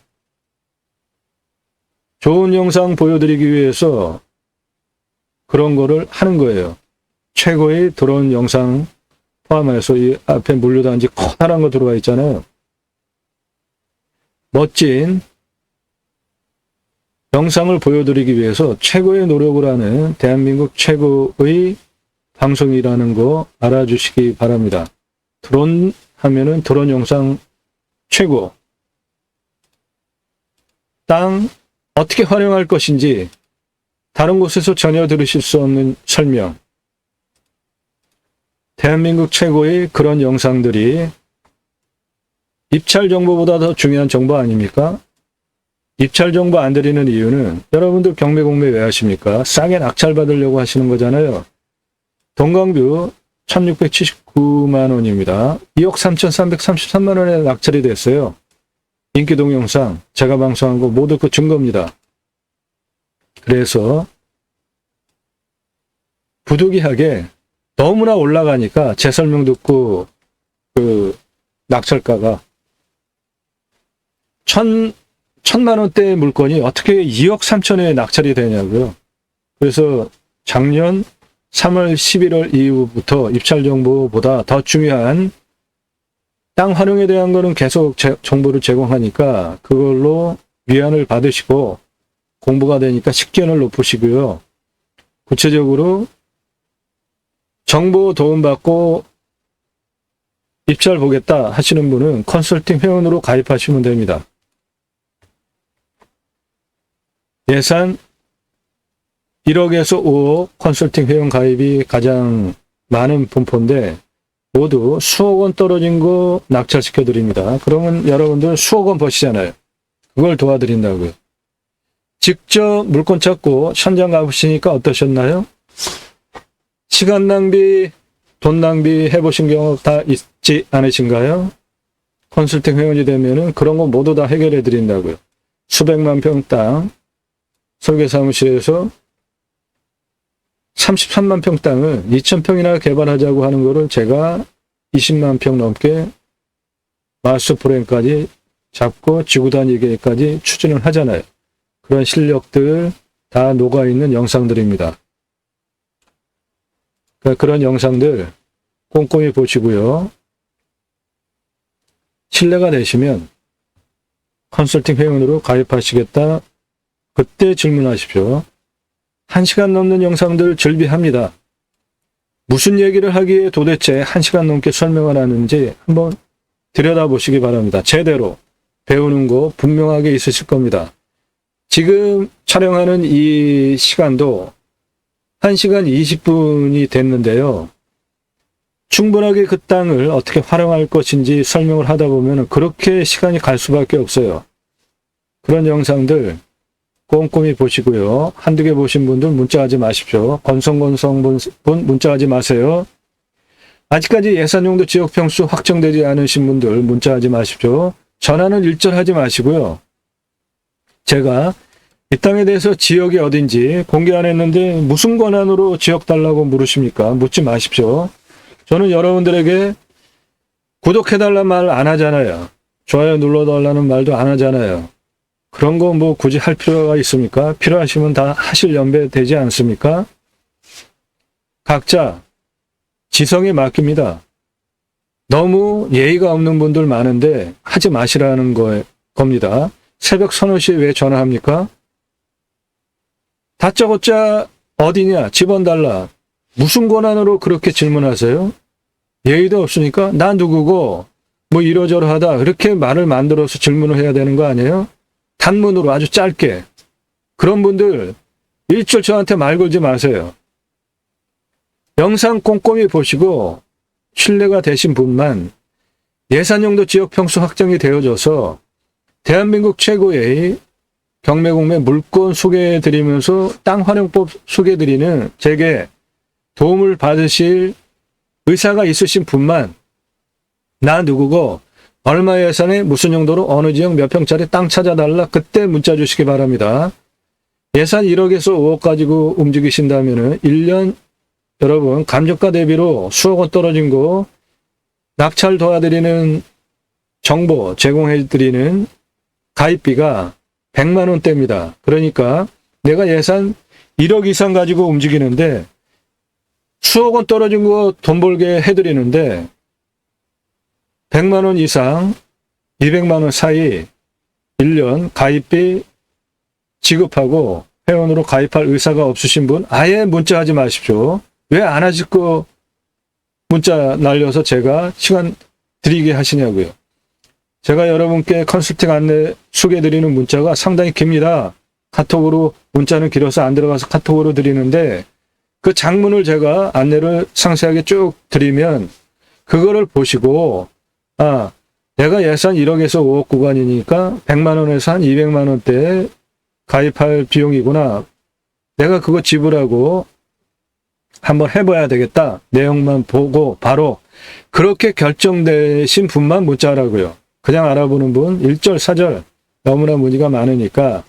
좋은 영상 보여드리기 위해서 그런 거를 하는 거예요. 최고의 드론 영상 포함해서 이 앞에 물류단지 커다란 거 들어와 있잖아요. 멋진 영상을 보여드리기 위해서 최고의 노력을 하는 대한민국 최고의 방송이라는 거 알아주시기 바랍니다. 드론 하면은 드론 영상 최고. 땅 어떻게 활용할 것인지 다른 곳에서 전혀 들으실 수 없는 설명. 대한민국 최고의 그런 영상들이 입찰 정보보다 더 중요한 정보 아닙니까? 입찰 정보 안 드리는 이유는 여러분들 경매 공매 왜 하십니까? 싸게 낙찰 받으려고 하시는 거잖아요. 동강뷰 1679만 원입니다. 2억 3,333만 원에 낙찰이 됐어요. 인기 동영상 제가 방송한 거 모두 그 증거입니다. 그래서 부득이하게 너무나 올라가니까 제 설명 듣고 그 낙찰가가 1,000만 원대 물건이 어떻게 2억 3천에 낙찰이 되냐고요. 그래서 작년 3월 11월 이후부터 입찰 정보보다 더 중요한 땅 활용에 대한 거는 계속 정보를 제공하니까 그걸로 위안을 받으시고 공부가 되니까 식견을 높으시고요. 구체적으로 정보 도움받고 입찰 보겠다 하시는 분은 컨설팅 회원으로 가입하시면 됩니다. 예산 1억에서 5억 컨설팅 회원 가입이 가장 많은 분포인데 모두 수억 원 떨어진 거 낙찰시켜 드립니다. 그러면 여러분들 수억 원 버시잖아요. 그걸 도와드린다고요. 직접 물건 찾고 현장 가보시니까 어떠셨나요? 시간 낭비, 돈 낭비 해보신 경우 다 있지 않으신가요? 컨설팅 회원이 되면은 그런 거 모두 다 해결해 드린다고요. 수백만 평 땅 설계사무실에서 33만 평 땅을 2,000평이나 개발하자고 하는 거를 제가 20만 평 넘게 마스터 프로그램까지 잡고 지구단 얘기까지 추진을 하잖아요. 그런 실력들 다 녹아있는 영상들입니다. 그러니까 그런 영상들 꼼꼼히 보시고요. 신뢰가 되시면 컨설팅 회원으로 가입하시겠다. 그때 질문하십시오. 1시간 넘는 영상들 즐비합니다. 무슨 얘기를 하기에 도대체 1시간 넘게 설명을 하는지 한번 들여다보시기 바랍니다. 제대로 배우는 거 분명하게 있으실 겁니다. 지금 촬영하는 이 시간도 1시간 20분이 됐는데요. 충분하게 그 땅을 어떻게 활용할 것인지 설명을 하다 보면 그렇게 시간이 갈 수밖에 없어요. 그런 영상들 꼼꼼히 보시고요. 한두 개 보신 분들 문자하지 마십시오. 건성건성 분 문자하지 마세요. 아직까지 예산용도 지역 평수 확정되지 않으신 분들 문자하지 마십시오. 전화는 일절하지 마시고요. 제가 이 땅에 대해서 지역이 어딘지 공개 안 했는데 무슨 권한으로 지역 달라고 물으십니까? 묻지 마십시오. 저는 여러분들에게 구독해달라는 말 안 하잖아요. 좋아요 눌러달라는 말도 안 하잖아요. 그런 거 뭐 굳이 할 필요가 있습니까? 필요하시면 다 하실 연배 되지 않습니까? 각자 지성에 맡깁니다. 너무 예의가 없는 분들 많은데 하지 마시라는 겁니다. 새벽 서너 시에 왜 전화합니까? 다짜고짜 어디냐? 집원 달라. 무슨 권한으로 그렇게 질문하세요? 예의도 없으니까 나 누구고 뭐 이러저러하다 이렇게 말을 만들어서 질문을 해야 되는 거 아니에요? 단문으로 아주 짧게. 그런 분들 일절 저한테 말 걸지 마세요. 영상 꼼꼼히 보시고 신뢰가 되신 분만 예산용도 지역 평수 확정이 되어져서 대한민국 최고의 경매공매 물건 소개해드리면서 땅 활용법 소개해드리는 제게 도움을 받으실 의사가 있으신 분만 나 누구고 얼마 예산에 무슨 용도로 어느 지역 몇 평짜리 땅 찾아달라 그때 문자 주시기 바랍니다. 예산 1억에서 5억 가지고 움직이신다면 1년 여러분 감정가 대비로 수억 원 떨어진 거 낙찰 도와드리는 정보 제공해드리는 가입비가 100만 원대입니다. 그러니까 내가 예산 1억 이상 가지고 움직이는데 수억 원 떨어진 거 돈 벌게 해드리는데 100만 원 이상 200만 원 사이 1년 가입비 지급하고 회원으로 가입할 의사가 없으신 분 아예 문자하지 마십시오. 왜 안 하실 거 문자 날려서 제가 시간 드리게 하시냐고요. 제가 여러분께 컨설팅 안내 소개해드리는 문자가 상당히 깁니다. 카톡으로 문자는 길어서 안 들어가서 카톡으로 드리는데 그 장문을 제가 안내를 상세하게 쭉 드리면 그거를 보시고 아 내가 예산 1억에서 5억 구간이니까 100만 원에서 한 200만 원대 가입할 비용이구나. 내가 그거 지불하고 한번 해봐야 되겠다. 내용만 보고 바로 그렇게 결정되신 분만 문자하라고요. 그냥 알아보는 분 1절 4절 너무나 문의가 많으니까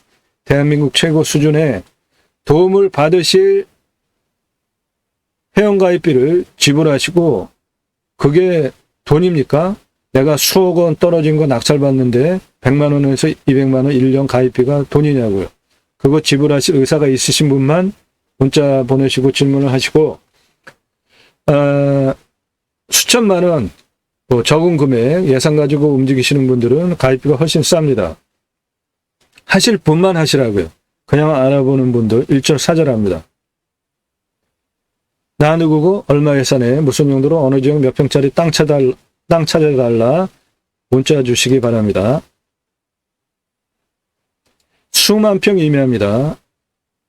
대한민국 최고 수준의 도움을 받으실 회원가입비를 지불하시고 그게 돈입니까? 내가 수억 원 떨어진 거 낙찰받는데 100만 원에서 200만 원 1년 가입비가 돈이냐고요. 그거 지불하실 의사가 있으신 분만 문자 보내시고 질문을 하시고 수천만 원 뭐 적은 금액 예산 가지고 움직이시는 분들은 가입비가 훨씬 쌉니다. 하실 분만 하시라고요. 그냥 알아보는 분들 1절 4절 합니다. 나 누구고 얼마 예산에 무슨 용도로 어느 지역 몇 평짜리 땅 찾아달라 문자 주시기 바랍니다. 수만 평 이매합니다.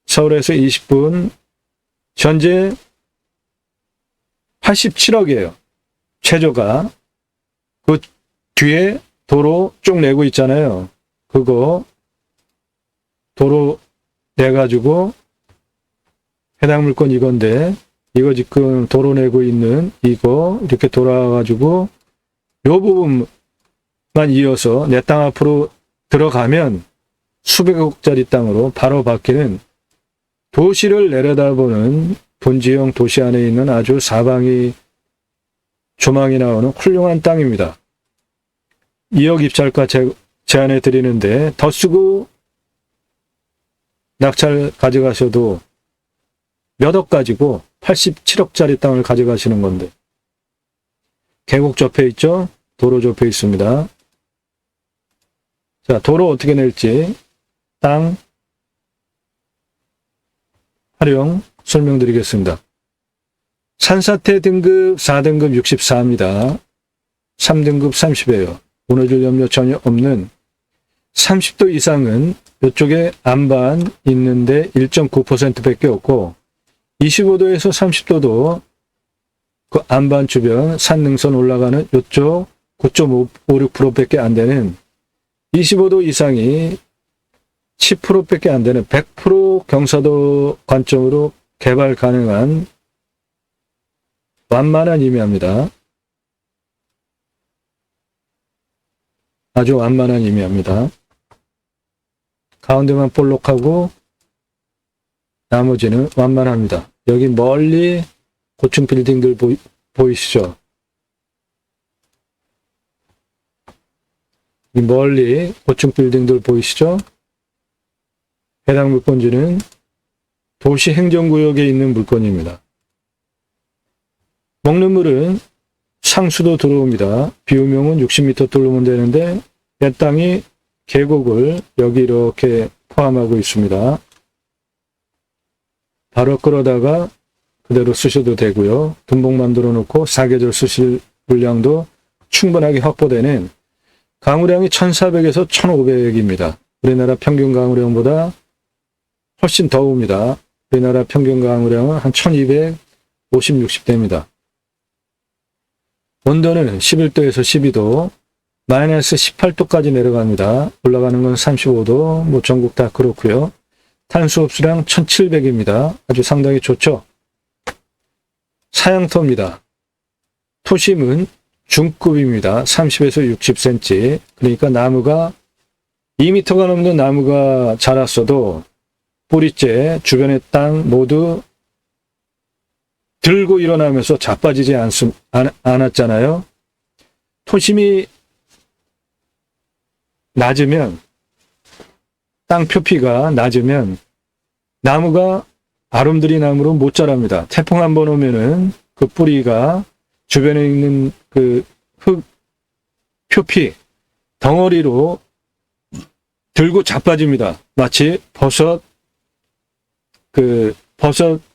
서울에서 20분 현재 87억이에요. 최저가. 그 뒤에 도로 쭉 내고 있잖아요. 그거 도로 내가지고 해당 물건 이건데 이거 지금 도로 내고 있는 이거 이렇게 돌아가지고 요 부분만 이어서 내 땅 앞으로 들어가면 수백억짜리 땅으로 바로 바뀌는 도시를 내려다보는 분지형 도시 안에 있는 아주 사방이 조망이 나오는 훌륭한 땅입니다. 2억 입찰가 제안해 드리는데 더 쓰고 낙찰 가져가셔도 몇 억 가지고 87억짜리 땅을 가져가시는 건데 계곡 접해 있죠? 도로 접해 있습니다. 자, 도로 어떻게 낼지 땅 활용 설명드리겠습니다. 산사태 등급 4등급 64입니다. 3등급 30이에요. 무너질 염려 전혀 없는 30도 이상은 이쪽에 안반 있는데 1.9% 밖에 없고 25도에서 30도도 그 안반 주변 산능선 올라가는 이쪽 9.56%밖에 안 되는 25도 이상이 10%밖에 안 되는 100% 경사도 관점으로 개발 가능한 완만한 임야입니다. 아주 완만한 임야입니다. 가운데만 볼록하고 나머지는 완만합니다. 여기 멀리 고층 빌딩들 보이시죠? 이 멀리 고층 빌딩들 보이시죠? 해당 물건지는 도시 행정구역에 있는 물건입니다. 먹는 물은 상수도 들어옵니다. 비우명은 60m 뚫으면 되는데 내 땅이 계곡을 여기 이렇게 포함하고 있습니다. 바로 끌어다가 그대로 쓰셔도 되고요. 둔봉 만들어 놓고 사계절 쓰실 물량도 충분하게 확보되는 강우량이 1400에서 1500입니다. 우리나라 평균 강우량보다 훨씬 더웁니다. 우리나라 평균 강우량은 한 1250, 60대입니다. 온도는 11도에서 12도, 마이너스 18도까지 내려갑니다. 올라가는 건 35도, 뭐 전국 다 그렇고요. 탄소 흡수량 1700입니다. 아주 상당히 좋죠. 사양터입니다. 토심은 중급입니다. 30에서 60cm. 그러니까 나무가 2m가 넘는 나무가 자랐어도 뿌리째 주변의 땅 모두 들고 일어나면서 자빠지지 않았잖아요. 토심이 낮으면, 땅 표피가 낮으면 나무가 아름드리 나무로 못 자랍니다. 태풍 한번 오면은 그 뿌리가 주변에 있는 그 흙 표피 덩어리로 들고 자빠집니다. 마치 버섯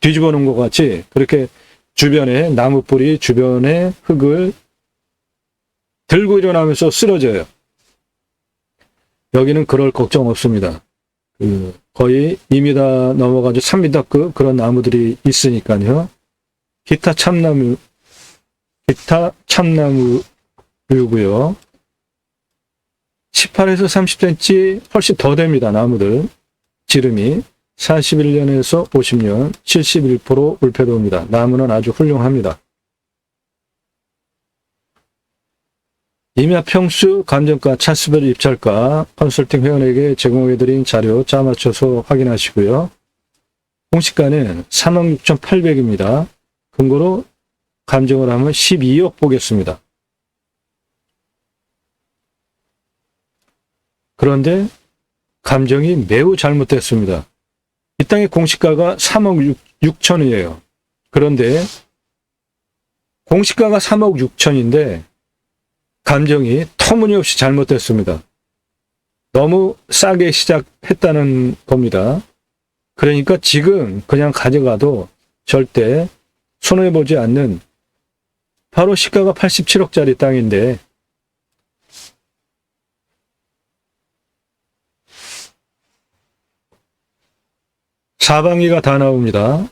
뒤집어 놓은 것 같이 그렇게 주변에 나무 뿌리 주변에 흙을 들고 일어나면서 쓰러져요. 여기는 그럴 걱정 없습니다. 거의 2m 넘어가지고 3m급 그런 나무들이 있으니까요. 기타 참나무이고요. 18에서 30cm 훨씬 더 됩니다. 나무들 지름이 41년에서 50년 71% 울패도입니다. 나무는 아주 훌륭합니다. 임야 평수, 감정가, 차수별 입찰가 컨설팅 회원에게 제공해드린 자료 짜맞춰서 확인하시고요. 공시가는 46,800입니다. 근거로 감정을 하면 12억 보겠습니다. 그런데 감정이 매우 잘못됐습니다. 이 땅의 공시가가 3억 6천이에요. 그런데 공시가가 3억 6천인데 감정이 터무니없이 잘못됐습니다. 너무 싸게 시작했다는 겁니다. 그러니까 지금 그냥 가져가도 절대 손해보지 않는 바로 시가가 87억짜리 땅인데 사방이가 다 나옵니다.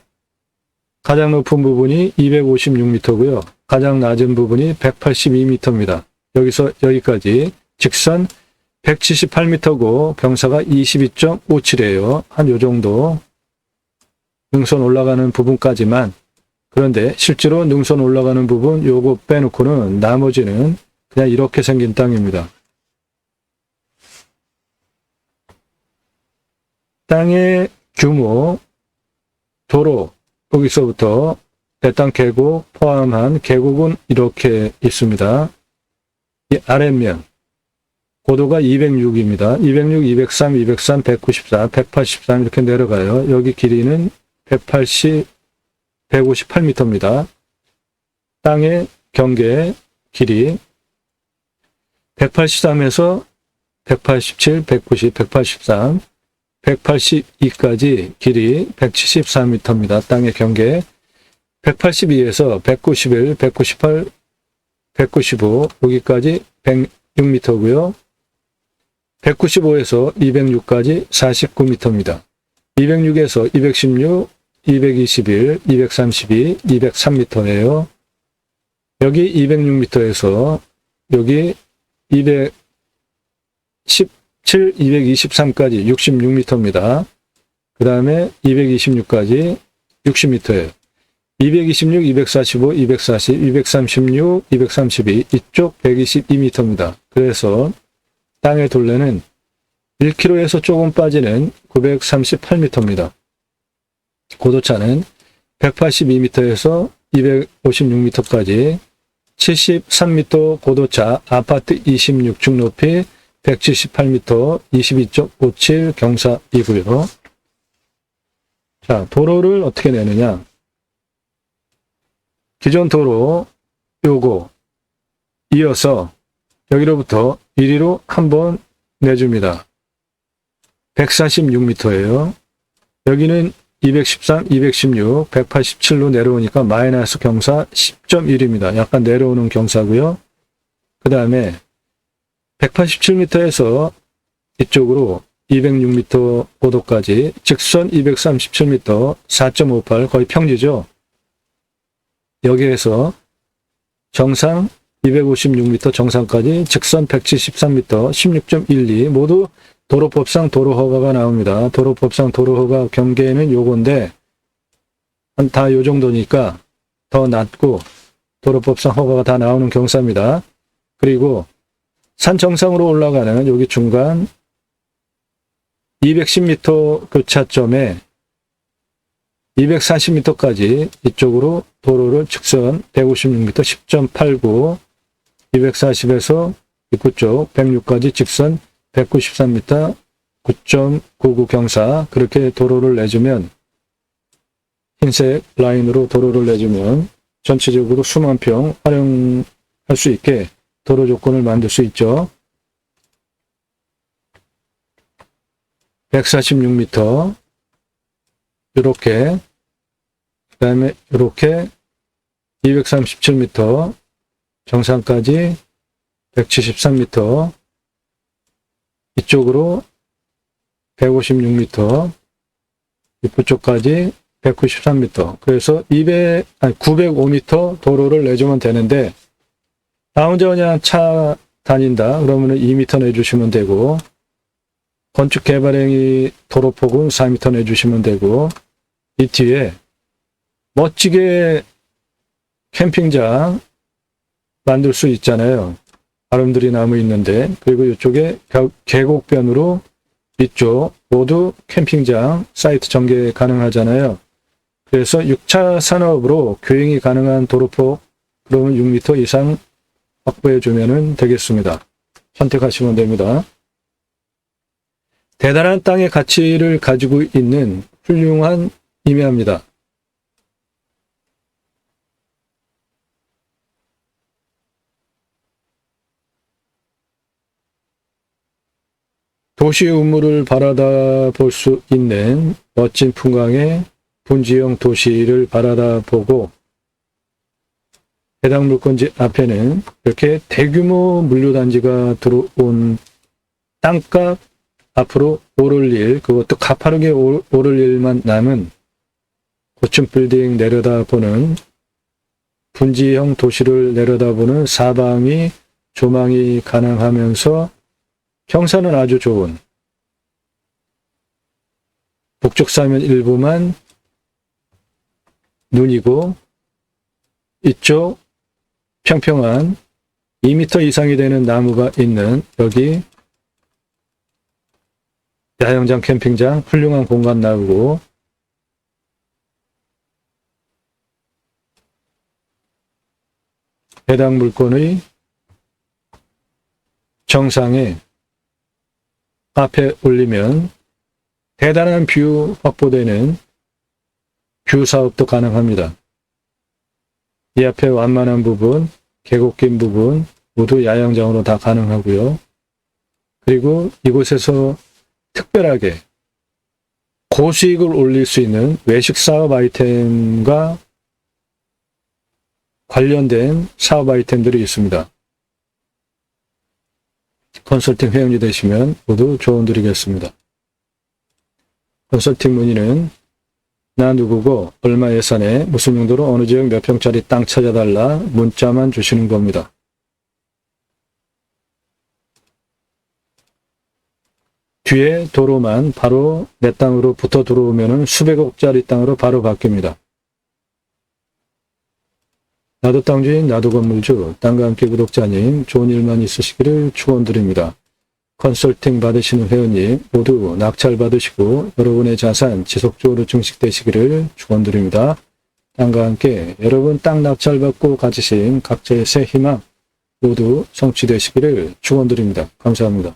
가장 높은 부분이 256m고요. 가장 낮은 부분이 182m입니다. 여기서 여기까지 직선 178m고 병사가 22.57이에요. 한 요 정도 능선 올라가는 부분까지만. 그런데 실제로 능선 올라가는 부분 요거 빼놓고는 나머지는 그냥 이렇게 생긴 땅입니다. 땅의 규모, 도로, 거기서부터 배땅 계곡 포함한 계곡은 이렇게 있습니다. 이 아랫면 고도가 206입니다. 206, 203, 203, 194, 183 이렇게 내려가요. 여기 길이는 158m입니다. 땅의 경계 길이 183에서 187, 190, 183, 182까지 길이 174m입니다. 땅의 경계 182에서 191, 198, 195 여기까지 106m고요. 195에서 206까지 49m입니다. 206에서 216, 221, 232, 203m예요. 여기 206m에서 여기 217, 223까지 66m입니다. 그 다음에 226까지 60m예요. 226, 245, 240, 236, 232 이쪽 122m입니다. 그래서 땅의 둘레는 1km에서 조금 빠지는 938m입니다. 고도차는 182m에서 256m까지 73m 고도차 아파트 26층 높이 178m 22.57 경사이고요. 자, 도로를 어떻게 내느냐. 기존 도로 요거 이어서 여기로부터 이리로 한번 내줍니다. 146m예요. 여기는 213, 216, 187로 내려오니까 마이너스 경사 10.1입니다. 약간 내려오는 경사고요. 그 다음에 187m에서 이쪽으로 206m 고도까지 직선 237m 4.58 거의 평지죠. 여기에서 정상 256m 정상까지 직선 173m 16.12 모두 도로법상 도로허가가 나옵니다. 도로법상 도로허가 경계는 요건데 다 요 정도니까 더 낮고 도로법상 허가가 다 나오는 경사입니다. 그리고 산 정상으로 올라가는 여기 중간 210m 교차점에 240m까지 이쪽으로 도로를 직선 156m 10.89 240에서 입구 쪽 106까지 직선 193m 9.99 경사 그렇게 도로를 내주면 흰색 라인으로 도로를 내주면 전체적으로 수만 평 활용할 수 있게 도로 조건을 만들 수 있죠. 146m 이렇게 그 다음에 이렇게 237m 정상까지 173m 이쪽으로 156m 입구 쪽까지 193m 그래서 905m 도로를 내주면 되는데 나 혼자 그냥 차 다닌다 그러면 2m 내주시면 되고 건축 개발행위 도로폭은 4m 내주시면 되고 이 뒤에 멋지게 캠핑장 만들 수 있잖아요. 바람들이 나무 있는데 그리고 이쪽에 계곡변으로 이쪽 모두 캠핑장 사이트 전개 가능하잖아요. 그래서 6차 산업으로 교행이 가능한 도로폭 그러면 6m 이상 확보해 주면 되겠습니다. 선택하시면 됩니다. 대단한 땅의 가치를 가지고 있는 훌륭한 임야입니다. 도시 우물을 바라다 볼 수 있는 멋진 풍광의 분지형 도시를 바라다 보고 해당 물건지 앞에는 이렇게 대규모 물류단지가 들어온 땅값 앞으로 오를 일, 그것도 가파르게 오를 일만 남은 고층 빌딩 내려다보는 분지형 도시를 내려다보는 사방이 조망이 가능하면서 경사는 아주 좋은 북쪽 사면 일부만 눈이고 이쪽 평평한 2m 이상이 되는 나무가 있는 여기 야영장 캠핑장 훌륭한 공간 나오고 해당 물건의 정상에 앞에 올리면 대단한 뷰 확보되는 뷰 사업도 가능합니다. 이 앞에 완만한 부분, 계곡긴 부분 모두 야영장으로 다 가능하고요. 그리고 이곳에서 특별하게 고수익을 올릴 수 있는 외식 사업 아이템과 관련된 사업 아이템들이 있습니다. 컨설팅 회원이 되시면 모두 조언 드리겠습니다. 컨설팅 문의는 나 누구고 얼마 예산에 무슨 용도로 어느 지역 몇 평짜리 땅 찾아달라 문자만 주시는 겁니다. 뒤에 도로만 바로 내 땅으로 붙어 들어오면 수백억짜리 땅으로 바로 바뀝니다. 나도 땅주인, 나도 건물주, 땅과 함께 구독자님, 좋은 일만 있으시기를 축원드립니다. 컨설팅 받으시는 회원님 모두 낙찰 받으시고 여러분의 자산 지속적으로 증식되시기를 축원드립니다. 땅과 함께 여러분 땅 낙찰 받고 가지신 각자의 새 희망 모두 성취되시기를 축원드립니다. 감사합니다.